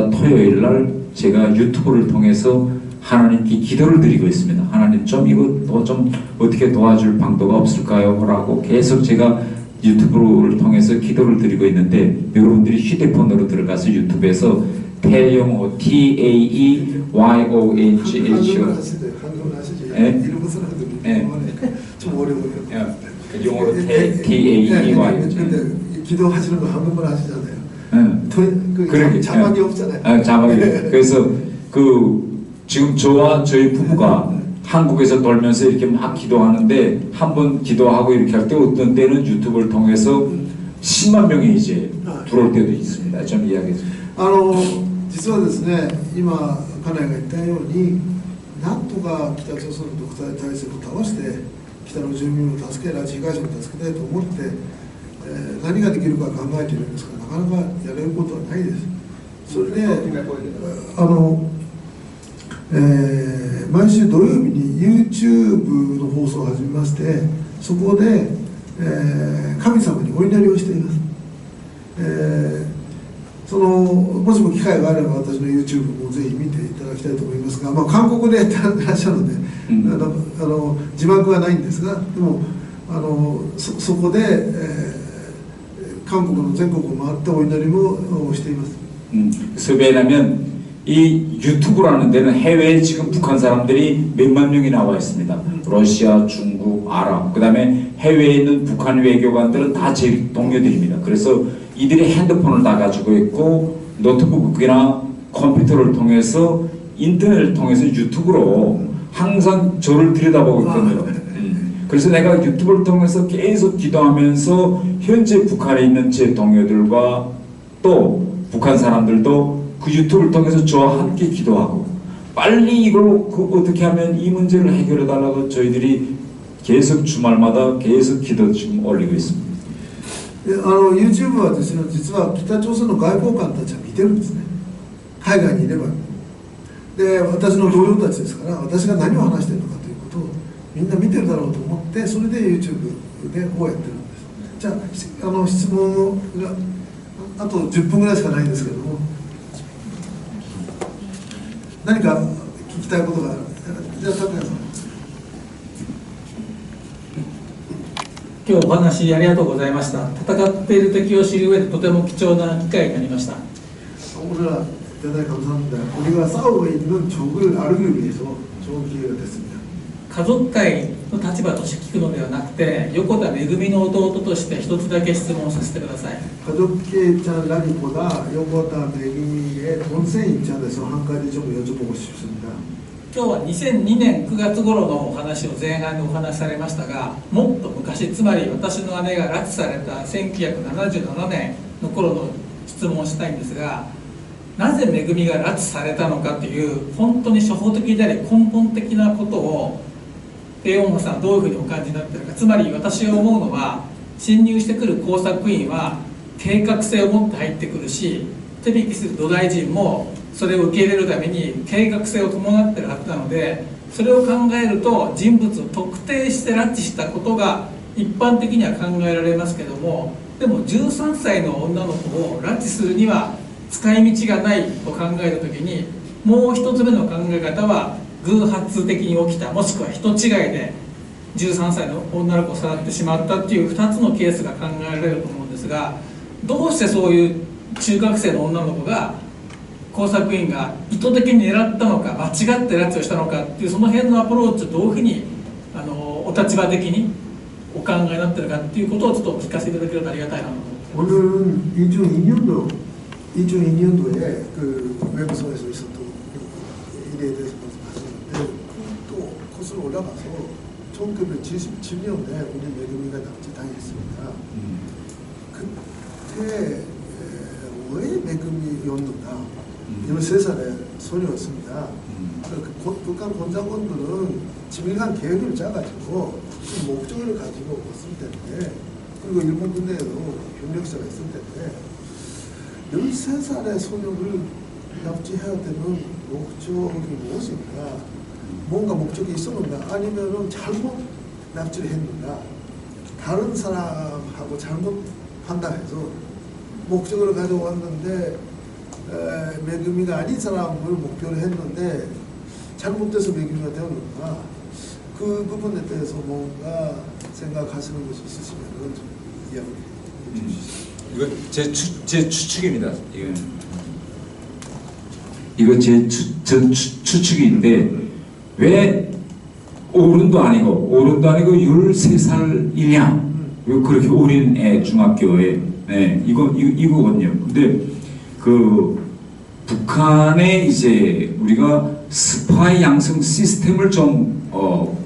토요일 날 제가 유튜브를 통해서 하나님께 기도를 드리고 있습니다. 하나님 좀 이거 좀 어떻게 도와줄 방도가 없을까요? 라고 계속 제가 유튜브를 통해서 기도를 드리고 있는데 여러분들이 휴대폰으로 들어가서 유튜브에서 태영호 TAEYONGHO
좀 어려워요.
영어로 TAEYO
근데 기도하시는 거 한국말 하시잖아요.
그러게
자막이 없잖아요.
자막이. 그래서 지금 저와 저희 부부가 한국에서 돌면서 이렇게 막 기도하는데 한번 기도하고 이렇게 할 때 어떤 때는 유튜브를 통해서 10만 명이 이제 들어올 때도 있습니다. 좀 이야기해 주세요.
実はですね、今家内が言ったように、なんとか北朝鮮の独裁体制を倒して北の住民を助け、拉致被害者を助けたいと思って、何ができるか考えているんですが、なかなかやれることはないです。それで毎週土曜日に YouTube の放送を始めまして、そこで、神様にお祈りをしています。もしも機会があれば私の YouTube もぜひ見ていただきたいと思いますが、韓国でやってらっしゃるので、字幕はないんですが、でもそこで、韓国の全国を回ってお祈りもしています。
왜냐면 이 유튜브라는 데는 해외에 지금 북한 사람들이 몇만 명이 나와 있습니다. 러시아, 중국, 아랍, 그 다음에 해외에 있는 북한 외교관들은 다 제 동료들입니다. 그래서 이들이 핸드폰을 다 가지고 있고 노트북이나 컴퓨터를 통해서 인터넷을 통해서 유튜브로 항상 저를 들여다보고 있거든요. 그래서 내가 유튜브를 통해서 계속 기도하면서 현재 북한에 있는 제 동료들과 또 북한 사람들도 그 유튜브를 통해서 저와 함께 기도하고 빨리 이걸 어떻게 하면 이 문제를 해결해 달라고 저희들이 계속 주말마다 계속 기도 지금 올리고 있습니다.
YouTube はですね、実は北朝鮮の外交官たちは見てるんですね。海外にいれば。で、私の同僚たちですから、私が何を話しているのかということをみんな見てるだろうと思って、それで YouTube でこうやってるんです。じゃあ、質問があと10分ぐらいしかないんですけれども、何か聞きたいことがある。じゃあ、拓也さん。
今日お話ありがとうございました。戦っている敵を知る上でとても貴重な機会になりました。
오늘 대단히 감사합니다. 우리가 싸우고 있는 적을 알기 위해서 좋은 기회가 됐습니다.
家族会の立場として聞くのではなくて、横田めぐみの弟として一つだけ質問させてください。
가족계 입장이라기보다 요거다 매기의 동생 입장에서 한 가지 좀 여쭤보고 싶습니다.
今日は2002年9月頃のお話を前半にお話しされましたが、もっと昔、つまり私の姉が拉致された1977年の頃の質問をしたいんですが、なぜめぐみが拉致されたのかという本当に初歩的であり根本的なことをテヨンホさんはどういうふうにお感じになっているか。つまり私が思うのは、侵入してくる工作員は計画性を持って入ってくるし、手引きする土台人もそれを受け入れるために計画性を伴っているはずなので、それを考えると人物を特定して拉致したことが一般的には考えられますけども、でも13歳の女の子を拉致するには使い道がないと考えた時に、もう一つ目の考え方は偶発的に起きた、もしくは人違いで13歳の女の子をさらってしまったっていう2つのケースが考えられると思うんですが、どうしてそういう中学生の女の子が工作員が意図的に狙ったのか、間違って拉致をしたのかっていう、その辺のアプローチをどういうふうにお立場的にお考えになってるかっていうことをちょっとお聞かせいただけるとありがたいなと思ってます。
오늘은 2002년도에 그 웹소에서 있었던 일에 대해서 말씀하셨는데, 또 거슬러 올라가서 1977년에 우리 매금이가 납치당했습니다. 그때 왜 매금이었는가? 13살의 소녀였습니다. 북한 권장군들은 지밀한 계획을 짜가지고 목적을 가지고 왔을 텐데, 그리고 일본 군대에도 협력자가 있을 텐데, 13살의 소녀를 납치해야 되는 목적이 무엇인가? 뭔가 목적이 있었는가? 아니면은 잘못 납치를 했는가? 다른 사람하고 잘못 판단해서 목적을 가져왔는데 매금이가 아닌 사람을 목표로 했는데 잘못돼서 매금이가 되었는가? 그 부분에 대해서 뭔가 생각하시는 것이 있으시면 좀 이야기해 주시죠.
이거 제 추측입니다.
이거 제 추측인데, 왜 어른도 아니고 13살이냐? 왜 그렇게 어린 애 중학교에, 네, 이거거든요. 근데 그 북한의 이제 우리가 스파이 양성 시스템을 좀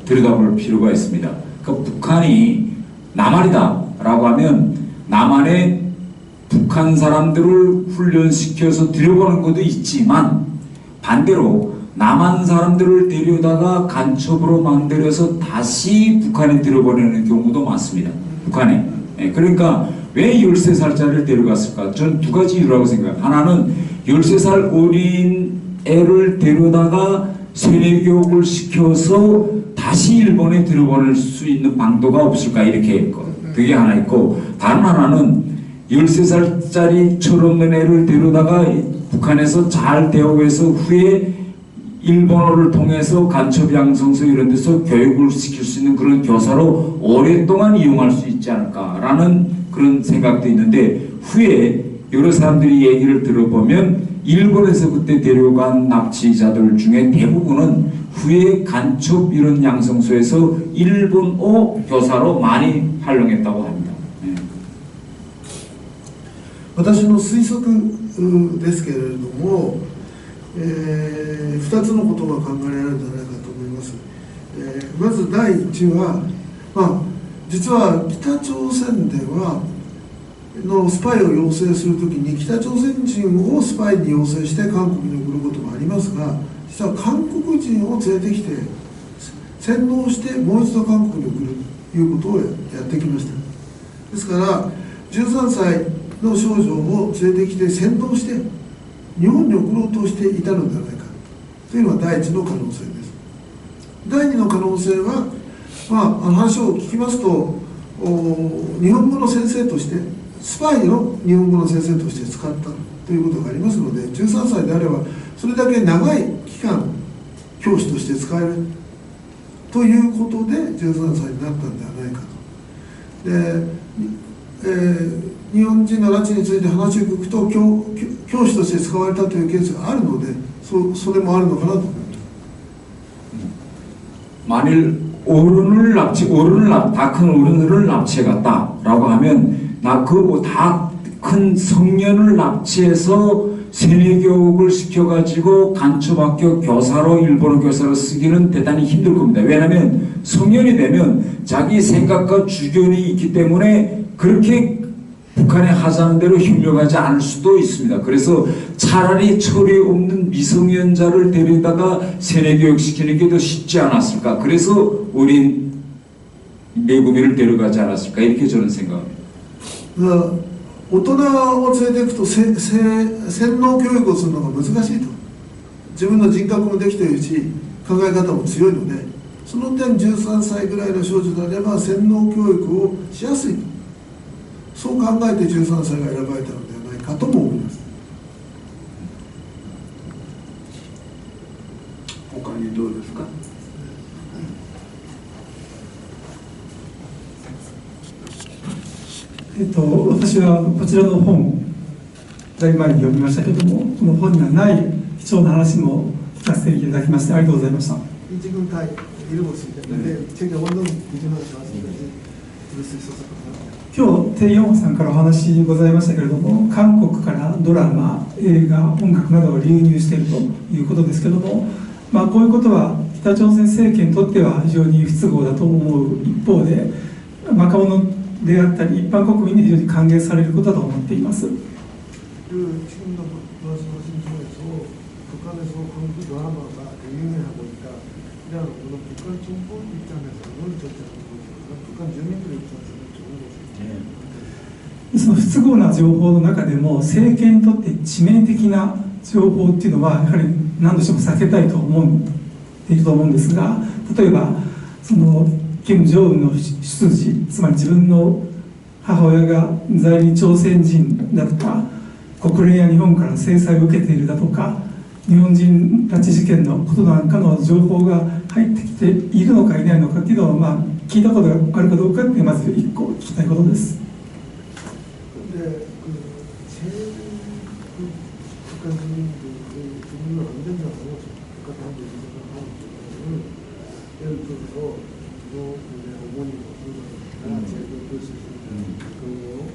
들여다볼 필요가 있습니다. 그러니까 북한이 남한이다라고 하면 남한의 북한 사람들을 훈련시켜서 들여보는 것도 있지만, 반대로 남한 사람들을 데려다가 간첩으로 만들어서 다시 북한에 들여보내는 경우도 많습니다. 북한에. 그러니까 왜 13살짜리를 데려갔을까? 저는 두 가지 이유라고 생각해요. 하나는 13살 어린 애를 데려다가 세뇌교육을 시켜서 다시 일본에 들여보낼 수 있는 방도가 없을까, 이렇게 그게 하나 있고, 다른 하나는 13살짜리 철없는 애를 데려다가 북한에서 잘 대우해서 후에 일본어를 통해서 간첩 양성소 이런 데서 교육을 시킬 수 있는 그런 교사로 오랫동안 이용할 수 있지 않을까라는 그런 생각도 있는데, 후에 여러 사람들이 얘기를 들어보면 일본에서 그때 데려간 납치자들 중에 대부분은 후에 간첩 이런 양성소에서 일본어 교사로 많이 활용했다고 합니다.
私の推測ですけれども、2つのことが考えられるんじゃないかと思います。まず第一は、実は北朝鮮ではのスパイを養成するときに北朝鮮人をスパイに養成して韓国に送ることもありますが、実は韓国人を連れてきて洗脳してもう一度韓国に送るということをやってきました。ですから13歳の少女を連れてきて洗脳して日本に送ろうとしていたのではないかというのが第一の可能性です。第二の可能性は、話を聞きますと、日本語の先生としてスパイの日本語の先生として使ったということがありますので、13歳であればそれだけ長い期間教師として使えるということで13歳になったんではないかと。で日本人の拉致について話を聞くと教師として使われたというケースがあるので、それもあるのかなと思います。
만일 다 큰 어른을 납치해갔다라고 하면, 다 큰 성년을 납치해서 세뇌교육을 시켜가지고 간첩학교 교사로, 일본어 교사로 쓰기는 대단히 힘들 겁니다. 왜냐하면 성년이 되면 자기 생각과 주견이 있기 때문에 그렇게 북한에 하자는 대로 협력하지 않을 수도 있습니다. 그래서 차라리 철이 없는 미성년자를 데려다가 세뇌교육 시키는 게 더 쉽지 않았을까. 그래서 어린 매구미를 데려가지 않았을까, 이렇게 저는 생각합니다.
大人を連れていくと洗脳教育をするのが難しいと。自分の人格もできているし考え方も強いので、その点13歳ぐらいの少女であれば洗脳教育をしやすいと、そう考えて13歳が選ばれたのではないかとも思います。
他にどうですか。
私はこちらの本だいぶ前に読みましたけども、この本にはない貴重な話も聞かせていただきましてありがとうございました。
이지금 다 읽어보시죠. 근데 제가 원동 기준으로 나왔습니다. 들을 수 있었거든요.
今日テイ・ヨンホさんからお話ございましたけれども、韓国からドラマ、映画、音楽などを流入しているということですけども、こういうことは北朝鮮政権にとっては非常に不都合だと思う一方で、若者であったり一般国民に非常に歓迎されることだと思っています。
지금도 말씀하신 중에서 북한에서 한국 드라마가 유행하고 있다. 이런 거는 북한 정부 입장에서는 좋지 않은 거지만 북한 주민들 입장에서는 좋은 거죠.
その不都合な情報の中でも政権にとって致命的な情報っていうのはやはり何としても避けたいと思っていると思うんですが、例えばその金正恩の出自、つまり自分の母親が在日朝鮮人だとか、国連や日本から制裁を受けているだとか、日本人拉致事件のことなんかの情報が入ってきているのかいないのかっていうのを聞いたことがあるかどうかっていうまず1個聞きたいことです。
근데 제일 북한 주민은 안 된다고 북한 사람들이 생각하는 쪽은 예를 들어서 어머니가 제가 그럴 수 있는 거고,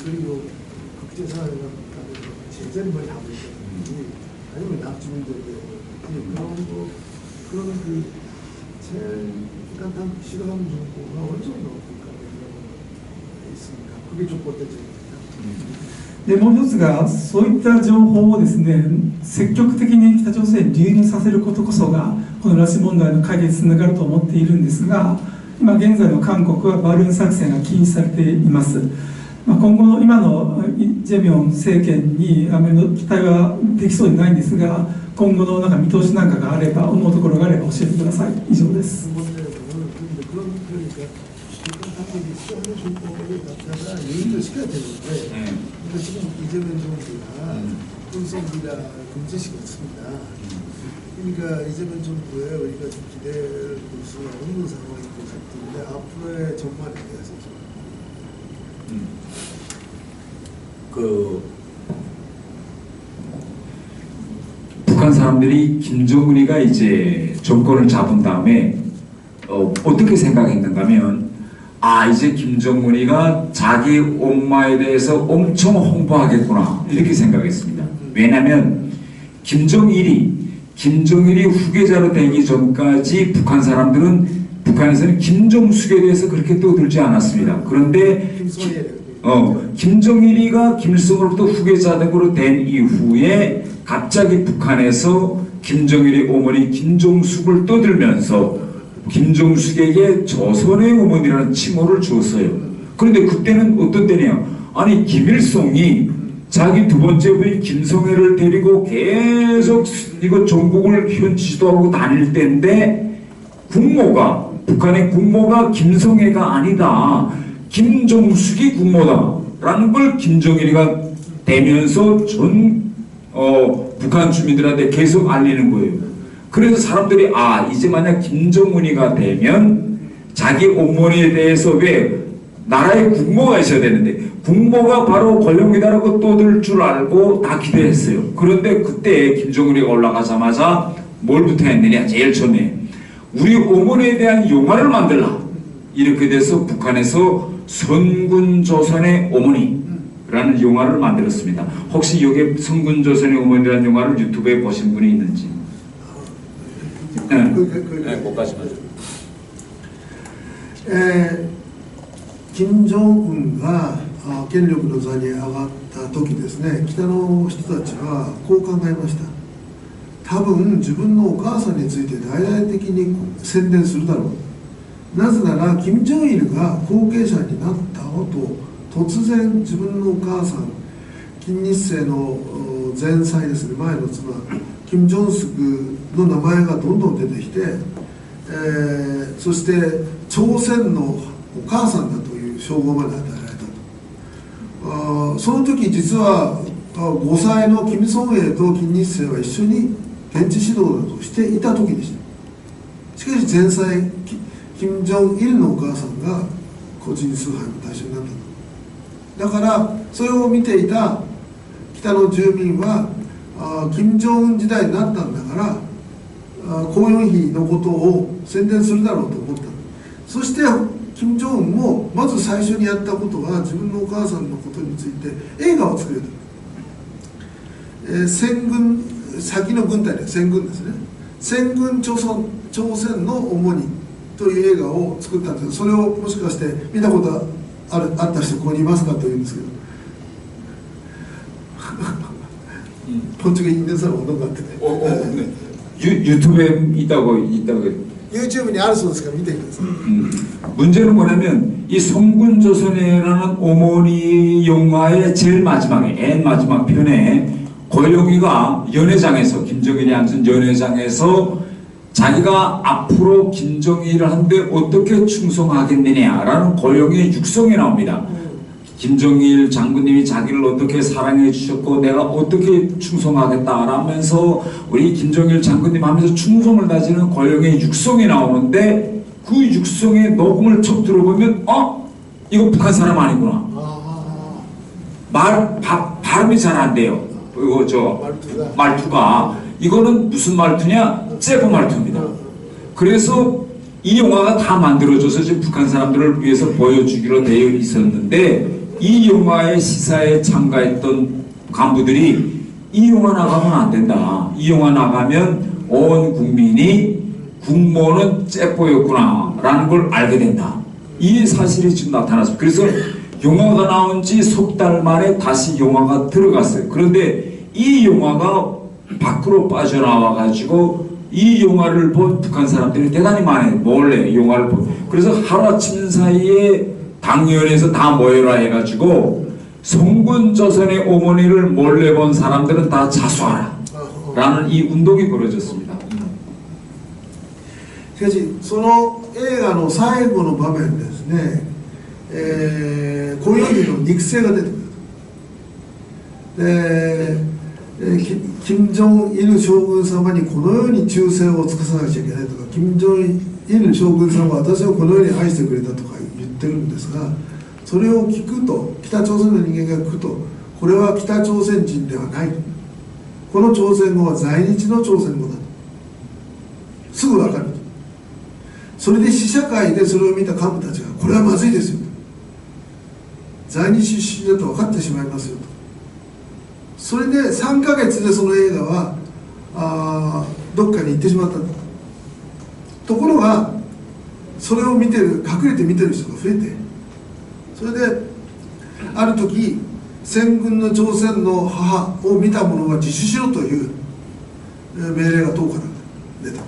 그리고 국제사회가 제재를 많이 하고 있다든지 아니면 납주민들에 그런 제일 간단 싫어하는 정보가 어느 정도 있습니까? 그게 조건대적입니다.
でもう一つが、そういった情報をですね、積極的に北朝鮮に流入させることこそがこの拉致問題の解決につながると思っているんですが、今現在の韓国はバルーン作戦が禁止されています。今後の今のイ・ジェミョン政権にあまりの期待はできそうにないんですが、今後の見通しなんかがあれば、思うところがあれば教えてください。以上です。
유인을 시켜야 되는데 지금 이재명 정부가 혼성비라 금지시가 있습니다. 그러니까 이재명 정부에 우리가 좀 기대를 볼 수 없는 상황인 것 같은데 앞으로의 전망에 대해서
북한 사람들이 김정은이가 이제 정권을 잡은 다음에 어떻게 생각했는가 하면, 이제 김정은이가 자기 엄마에 대해서 엄청 홍보하겠구나 이렇게 생각했습니다. 왜냐하면 김정일이 후계자로 되기 전까지 북한 사람들은 북한에서는 김정숙에 대해서 그렇게 떠들지 않았습니다. 그런데 김정일이가 김일성으로부터 후계자로 된 이후에 갑자기 북한에서 김정일의 어머니 김정숙을 떠들면서 김정숙에게 조선의 어머니라는 칭호를 주었어요. 그런데 그때는 어떤 때냐? 아니 김일성이 자기 두 번째 부인 김성애를 데리고 계속 이거 전국을 지도하고 다닐 때인데 북한의 국모가 김성애가 아니다, 김정숙이 국모다라는 걸 김정일이가 되면서 전 북한 주민들한테 계속 알리는 거예요. 그래서 사람들이 이제 만약 김정은이가 되면 자기 어머니에 대해서, 왜 나라의 국모가 있어야 되는데 국모가 바로 권력이다라고 떠들 줄 알고 다 기대했어요. 그런데 그때 김정은이가 올라가자마자 뭘부터 했느냐? 제일 처음에 우리 어머니에 대한 영화를 만들라, 이렇게 돼서 북한에서 선군조선의 어머니라는 영화를 만들었습니다. 혹시 여기에 선군조선의 어머니라는 영화를 유튜브에 보신 분이 있는지?
거기까지만.
김정은가 権力の座に上がった時ですね、北の人たちはこう考えました。多分自分のお母さんについて大々的に宣伝するだろう。なぜなら金正日が後継者になったと突然自分のお母さん、金日成の前妻ですね、前の妻、金正恩の名前がどんどん出てきて、そして朝鮮のお母さんだという称号まで与えられたと。その時実は5歳の金正英と金日成は一緒に現地指導などをしていた時でした。しかし前妻金正日のお母さんが個人崇拝の対象になったと。だからそれを見ていた北の住民は金正恩時代になったんだから光陽碑のことを宣伝するだろうと思った。そして金正恩もまず最初にやったことは自分のお母さんのことについて映画を作れた。戦軍先の軍隊で戦軍ですね、戦軍朝鮮の主にという映画を作ったんですけど、それをもしかして見たことあった人ここにいますかというんですけど본쪽에 있는 사람 없는 것 같은데.
네. 유튜브에 있다고
유튜브에 알았으니까 밑에 있어요.
문제는 뭐냐면 이 성군조선이라는 어머니 영화의 제일 마지막에 맨 마지막 편에 고영이가 연회장에서 김정일이 앉은 연회장에서 자기가 앞으로 김정일을 한데 어떻게 충성하겠느냐라는 고영이의 육성이 나옵니다. 김정일 장군님이 자기를 어떻게 사랑해 주셨고 내가 어떻게 충성하겠다라면서 우리 김정일 장군님 하면서 충성을 다지는 고영의 육성이 나오는데 그 육성의 녹음을 척 들어보면 이거 북한 사람 아니구나. 발음이 잘 안 돼요. 이거 말투가 이거는 무슨 말투냐? 째보 말투입니다. 그래서 이 영화가 다 만들어져서 지금 북한 사람들을 위해서 보여주기로 되어 있었는데 이 영화의 시사에 참가했던 간부들이 이 영화 나가면 안 된다. 이 영화 나가면 온 국민이 국모는 째뽀였구나 라는 걸 알게 된다. 이 사실이 지금 나타났습니다. 그래서 영화가 나온 지 석 달 만에 다시 영화가 들어갔어요. 그런데 이 영화가 밖으로 빠져나와 가지고 이 영화를 본 북한 사람들이 대단히 많아요. 몰래 영화를 본. 그래서 하루아침 사이에 당위원회에서 다 모여라 해가지고 성군조선의 어머니를 몰래 본 사람들은 다 자수하라 라는 이 운동이 벌어졌습니다.
しかしその映画の最後の場面ですね、小柳の肉声が出てくる。で金正日将軍様にこのように忠誠を尽くさなきゃいけないとか、金正日将軍様は私をこのように愛してくれたとか言ってるんですが、それを聞くと北朝鮮の人間が聞くとこれは北朝鮮人ではない、この朝鮮語は在日の朝鮮語だとすぐ分かると。それで試写会でそれを見た幹部たちがこれはまずいですよと、在日出身だと分かってしまいますよと。それで3ヶ月でその映画はどっかに行ってしまったところが、それを見てる隠れて見てる人が増えて、それである時戦軍の朝鮮の母を見た者は自首しろという命令が党から出た。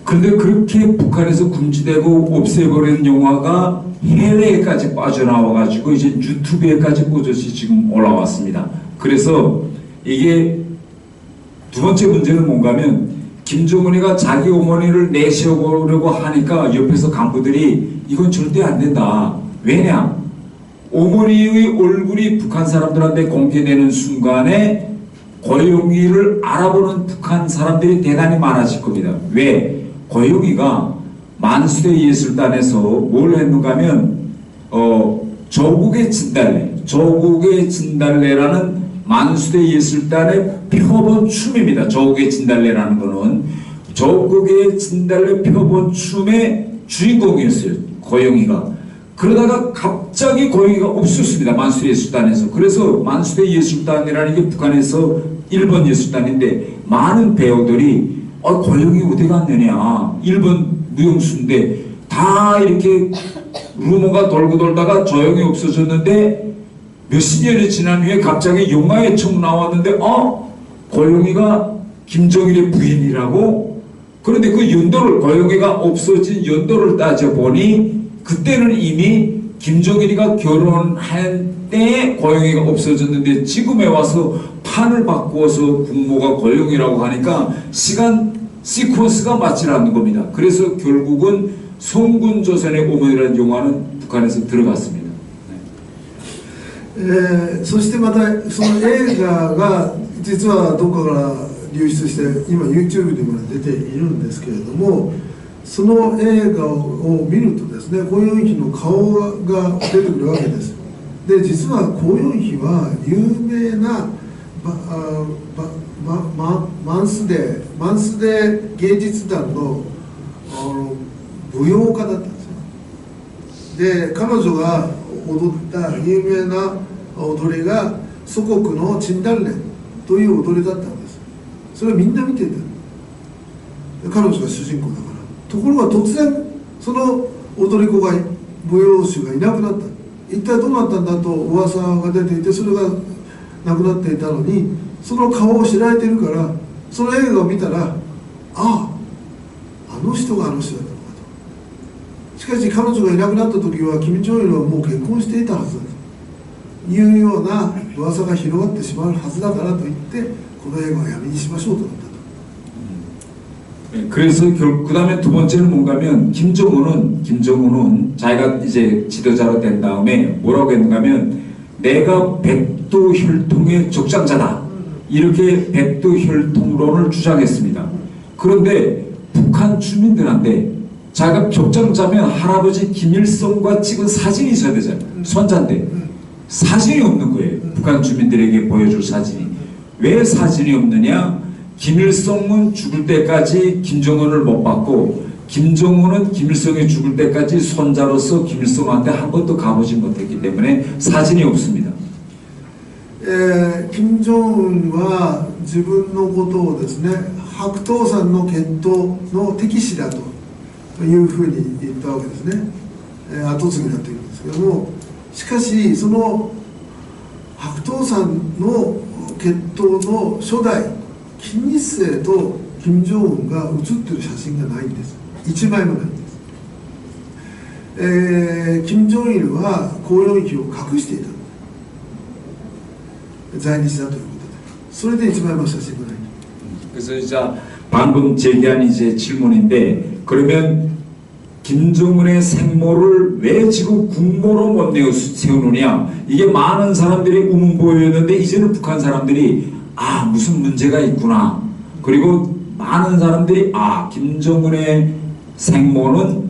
그런데 그렇게 북한에서 금지되고 없애버린 영화가 해외에까지 빠져나와가지고 이제 유튜브에까지 버젓이 지금 올라왔습니다. 그래서 이게 두 번째 문제는 뭔가면 김정은이가 자기 어머니를 내세워보려고 하니까 옆에서 간부들이 이건 절대 안 된다. 왜냐? 어머니의 얼굴이 북한 사람들한테 공개되는 순간에 고영이를 알아보는 북한 사람들이 대단히 많아질 겁니다. 왜? 고영이가 만수대 예술단에서 뭘 했는가 하면 조국의 진달래라는 만수대 예술단의 표본 춤입니다. 조국의 진달래라는 거는 조국의 진달래 표본 춤의 주인공이었어요. 고영이가. 그러다가 갑자기 고영이가 없었습니다. 만수대 예술단에서. 그래서 만수대 예술단이라는 게 북한에서 일본 예술단인데 많은 배우들이 고영이 어디 갔느냐, 일본 무용수인데 다 이렇게 루머가 돌고 돌다가 조용히 없어졌는데 몇십 년이 지난 후에 갑자기 영화에 총 나왔는데 고영이가 김정일의 부인이라고. 그런데 그 연도를, 고영이가 없어진 연도를 따져보니 그때는 이미 김정일이가 결혼할 때 고용이가 없어졌는데 지금에 와서 판을 바꾸어서 국모가 고용이라고 하니까 시간 시퀀스가 맞지 않는 겁니다. 그래서 결국은 송군조선의 어머니라는 영화는 북한에서 들어갔습니다.
そしてまたその映画が実はどこかから流出して今 YouTube にも出ているんですけれども、その映画を見るとですね、コ・ヨンヒの顔が出てくるわけです。で実はコ・ヨンヒは有名なマンスデー芸術団の舞踊家だったんですよ。で彼女が踊った有名な踊りが祖国のチンダンレンという踊りだったんです。それをみんな見ていた。彼女が主人公だから。ところが突然その踊り子が舞踊師がいなくなった。一体どうなったんだと噂が出ていて、それがなくなっていたのに、その顔を知られているから、その映画を見たら、あの人があの人だったのかと。しかし彼女がいなくなった時はキム・ジョンイルはもう結婚していたはずだというような噂が広がってしまうはずだからといって、この映画はやめにしましょうとなったと。
그래서 그 다음에 두 번째는 뭔가면 김정은은 자기가 이제 지도자로 된 다음에 뭐라고 했는가면 내가 백두혈통의 족장자다 이렇게 백두혈통론을 주장했습니다. 그런데 북한 주민들한테 자기가 족장자면 할아버지 김일성과 찍은 사진이 있어야 되잖아요. 손자인데 사진이 없는 거예요. 북한 주민들에게 보여줄 사진이. 왜 사진이 없느냐? 김일성은 죽을 때까지 김정은을 못 봤고 김정은은 김일성이 죽을 때까지 손자로서 김일성한테 한 번도 가보지 못했기 때문에 사진이 없습니다.
金正恩は自分のことをですね、白頭山の血統の敵視だというふうに言ったわけですね。後継ぎだというんですけども、しかしその白頭山の血統の初代金日成と金正恩が写ってる写真がないんです。一枚もないんです。金正日はコ・ヨンヒを隠していた。在日だということで、それで一枚も写真がない。
그래서 이제 방금 제기한 이제 질문인데 그러면 김정은의 생모를 왜 지금 국모로 못 세우느냐? 이게 많은 사람들이 의문보였는데 이제는 북한 사람들이 무슨 문제가 있구나. 그리고 많은 사람들이 김정은의 생모는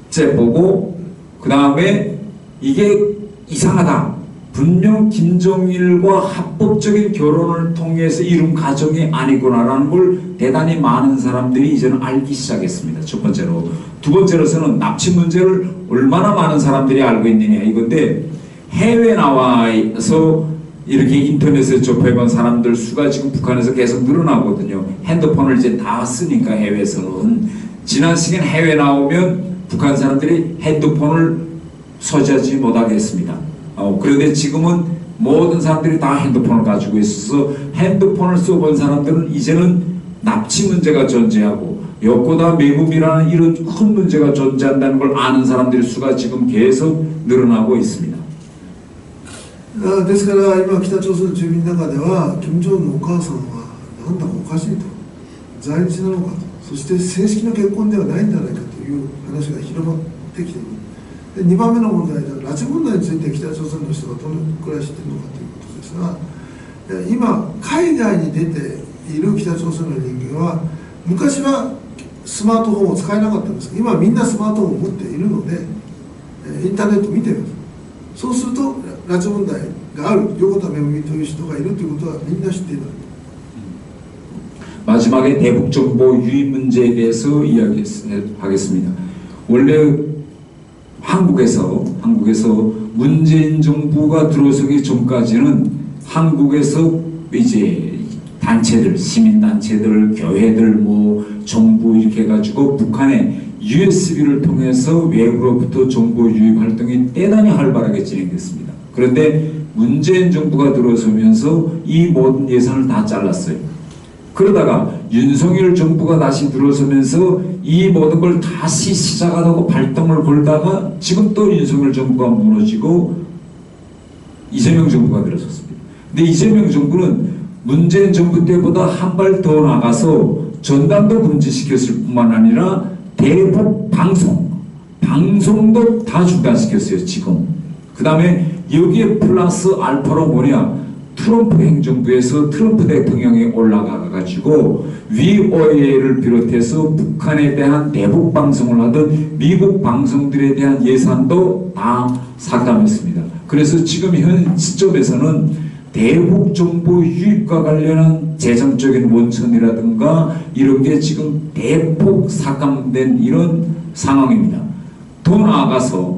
째보고 그 다음에 이게 이상하다. 분명 김정일과 합법적인 결혼을 통해서 이룬 가정이 아니구나라는 걸 대단히 많은 사람들이 이제는 알기 시작했습니다. 첫 번째로. 두 번째로서는 납치 문제를 얼마나 많은 사람들이 알고 있느냐 이건데 해외 나와서 이렇게 인터넷에 접해본 사람들 수가 지금 북한에서 계속 늘어나거든요. 핸드폰을 이제 다 쓰니까 해외에서는. 지난 시간 해외 나오면 북한 사람들이 핸드폰을 소지하지 못하게 했습니다. 그런데 지금은 모든 사람들이 다 핸드폰을 가지고 있어서 핸드폰을 써본 사람들은 이제는 납치 문제가 존재하고 요코다 매국이라는 이런 큰 문제가 존재한다는 걸 아는 사람들의 수가 지금 계속 늘어나고 있습니다.
ですから今北朝鮮の住民の中では金正恩のお母さんはなんだかおかしいと、在日なのかと、そして正式な結婚ではないんじゃないかという話が広まってきている。で2番目の問題では拉致問題について北朝鮮の人がどのくらい知っているのかということですが、今海外に出ている北朝鮮の人間は昔はスマートフォンを使えなかったんですが、今はみんなスマートフォンを持っているのでインターネットを見ています。そうすると拉致問題がある横田めぐみという人がいるということはみんな知っている。
마지막에 대북정보 유입 문제에 대해서 이야기하겠습니다. 원래 한국에서 문재인 정부가 들어서기 전까지는 한국에서 이제 단체들, 시민단체들, 교회들, 정부 이렇게 해가지고 북한에 USB를 통해서 외부로부터 정보 유입 활동이 대단히 활발하게 진행됐습니다. 그런데 문재인 정부가 들어서면서 이 모든 예산을 다 잘랐어요. 그러다가 윤석열 정부가 다시 들어서면서 이 모든 걸 다시 시작하다고 발동을 걸다가 지금 또 윤석열 정부가 무너지고 이재명 정부가 들어섰습니다. 근데 이재명 정부는 문재인 정부 때보다 한 발 더 나가서 전당도 금지시켰을 뿐만 아니라 대북 방송도 다 중단시켰어요, 지금. 그 다음에 여기에 플러스 알파로 뭐냐, 트럼프 행정부에서 트럼프 대통령이 올라가가지고 VOA를 비롯해서 북한에 대한 대북 방송을 하던 미국 방송들에 대한 예산도 다 삭감했습니다. 그래서 지금 현 시점에서는 대북 정보 유입과 관련한 재정적인 원천이라든가 이런 게 지금 대폭 삭감된 이런 상황입니다. 더 나아가서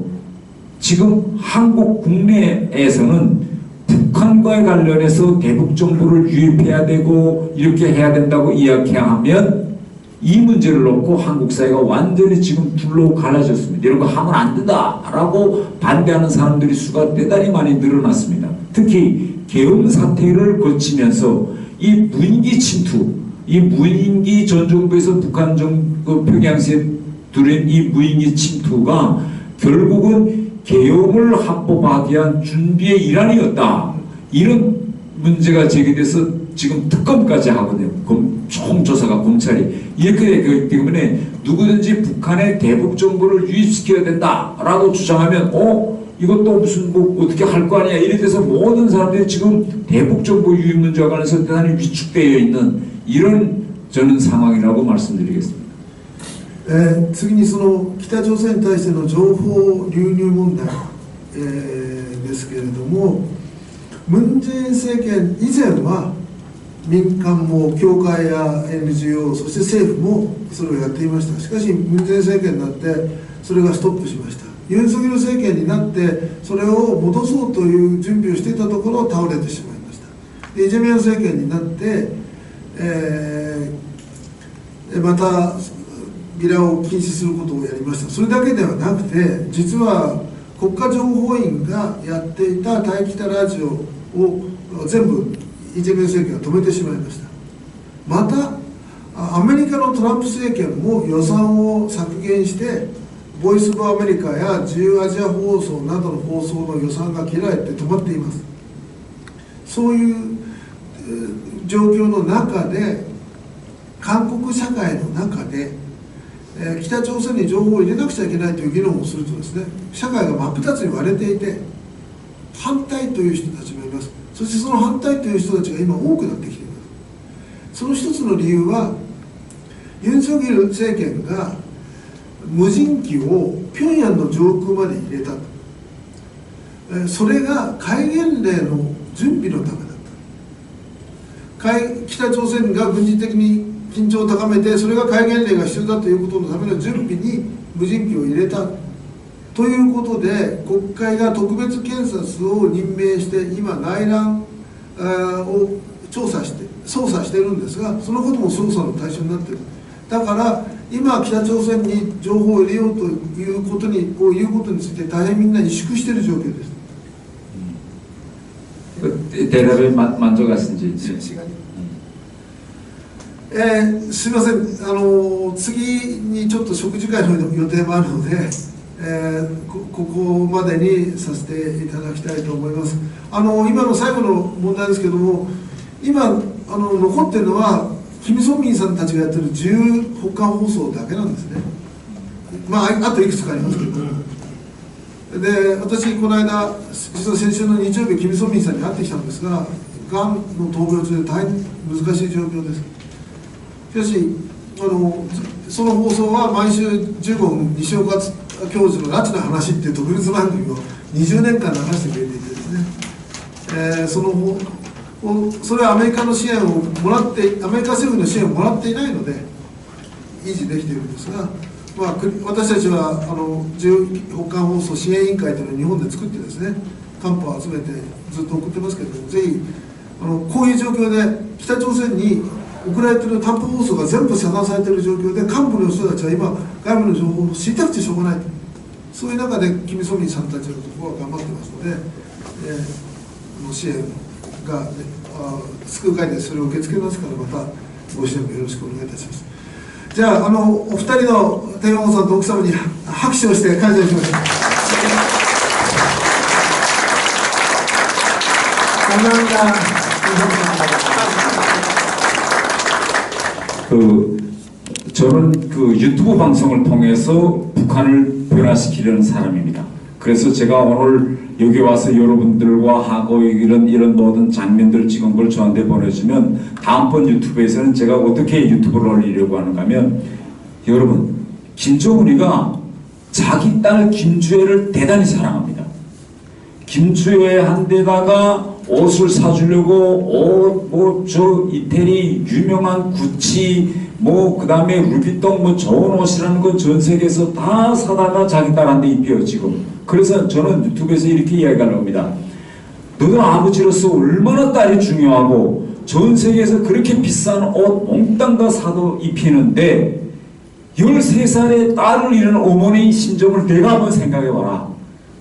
지금 한국 국내에서는 북한과의 관련해서 대북 정보를 유입해야 되고 이렇게 해야 된다고 이야기하면 이 문제를 놓고 한국 사회가 완전히 지금 둘로 갈라졌습니다. 이런 거 하면 안 된다라고 반대하는 사람들이 수가 대단히 많이 늘어났습니다. 특히 계엄 사태를 거치면서 이 무인기 침투, 이 무인기 전 정부에서 북한 정부 평양시에 들인 이 무인기 침투가 결국은 계엄을 합법화하기 위한 준비의 일환이었다. 이런 문제가 제기돼서 지금 특검까지 하거든요. 총조사가 검찰이. 이렇게 되기 때문에 누구든지 북한의 대북 정보를 유입시켜야 된다라고 주장하면 이것도 무슨 뭐 어떻게 할 거 아니야 이래 돼서 모든 사람들이 지금 대북 정보 유입 문제와 관련해서 대단히 위축되어 있는 이런 저는 상황이라고 말씀드리겠습니다.
次にその北朝鮮に対しての情報流入問題、ですけれども、ムン・ジェイン政権以前は民間も教会や NGO そして政府もそれをやっていました。しかしムン・ジェイン政権になってそれがストップしました。ユン・ソギョル政権になってそれを戻そうという準備をしていたところ倒れてしまいました。でイ・ジェミョン政権になって、またビラを禁止することをやりました。それだけではなくて、実は国家情報院がやっていた対北ラジオを全部イ・ジェミョン政権が止めてしまいました。またアメリカのトランプ政権も予算を削減してボイス・オブ・アメリカや自由アジア放送などの放送の予算が切られて止まっています。そういう状況の中で韓国社会の中で北朝鮮に情報を入れなくちゃいけないという議論をするとですね、社会が真っ二つに割れていて反対という人たちもいます。そしてその反対という人たちが今多くなってきています。その一つの理由はユン・ソギョル政権が無人機を平壌の上空まで入れた、それが戒厳令の準備のためだった。北朝鮮が軍事的に緊張を高めてそれが戒厳令が必要だということのための準備に無人機を入れたということで、国会が特別検察を任命して今内乱を捜査しているんですが、そのことも捜査の対象になっている。だから今北朝鮮に情報を入れようということについて大変みんな萎縮している状況です。
대답에 만족하신지.
すみません、次にちょっと食事会の予定もあるので、ここまでにさせていただきたいと思います。今の最後の問題ですけども、今残っているのはキム・ソンミンさんたちがやってる自由北韓放送だけなんですね。あといくつかありますけど、で私この間実は先週の日曜日キム・ソンミンさんに会ってきたんですが、がんの闘病中で大変難しい状況です。しかしその放送は毎週15分西岡教授の拉致の話っていう特別番組を20年間流してくれていてですね、それはアメリカの支援をもらってアメリカ政府の支援をもらっていないので維持できているんですが、私たちは自由北韓放送支援委員会というのを日本で作ってですね、還付を集めてずっと送ってますけども、ぜひこういう状況で北朝鮮に送られている担保放送が全部遮断されている状況で、幹部の人たちは今外部の情報を知りたくてしょうがないと、そういう中でキム・ソンミンさんたちのところは頑張ってますので、支援が救う会でそれを受け付けますから、またご支援もよろしくお願いいたします。じゃあ、お二人の天皇さんと奥様に拍手をして感謝しましょう。
저는 그 유튜브 방송을 통해서 북한을 변화시키려는 사람입니다. 그래서 제가 오늘 여기 와서 여러분들과 하고 이런 모든 장면들을 찍은 걸 저한테 보내주면 다음번 유튜브에서는 제가 어떻게 유튜브를 올리려고 하는가 하면, 여러분, 김정은이가 자기 딸 김주애를 대단히 사랑합니다. 김주애한테다가 옷을 사주려고 이태리 유명한 구찌 그 다음에 루비통 좋은 옷이라는 건 전 세계에서 다 사다가 자기 딸한테 입혀요 지금. 그래서 저는 유튜브에서 이렇게 이야기를 합니다. 너도 아버지로서 얼마나 딸이 중요하고 전 세계에서 그렇게 비싼 옷 몽땅 다 사도 입히는데 13살의 딸을 잃은 어머니의 심정을 내가 한번 생각해봐라.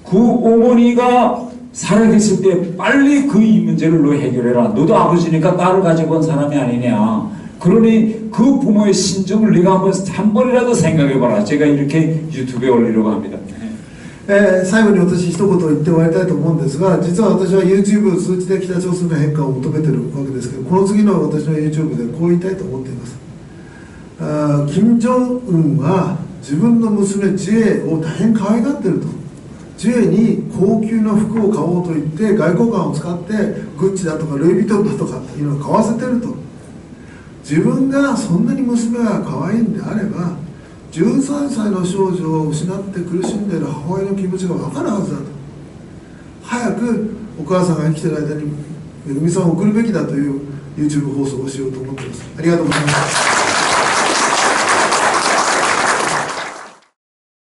그 어머니가 살아계실 때 빨리 그 이 문제를 너 해결해라. 너도 아버지니까 딸을 가지고 온 사람이 아니냐. 그러니 그 부모의 심정을 네가 한 번이라도 생각해봐라. 제가 이렇게 유튜브에 올리려고 합니다.
最後に私一言言って終わりたいと思うんですが、実は私は YouTube を通じて北朝鮮の変化を求めているわけですけど、この次の私の YouTube でこう言いたいと思っています。金正恩は自分の娘ジュエを大変可愛がっていると。ジュエに高級な服を買おうと言って外交官を使ってグッチだとかルイ・ヴィトンだとかっていうのを買わせてると。自分がそんなに娘が可愛いんであれば13歳の少女を失って苦しんでいる母親の気持ちが分かるはずだと。早くお母さんが生きている間にめぐみさんを送るべきだという YouTube 放送をしようと思っています。ありがとうございます。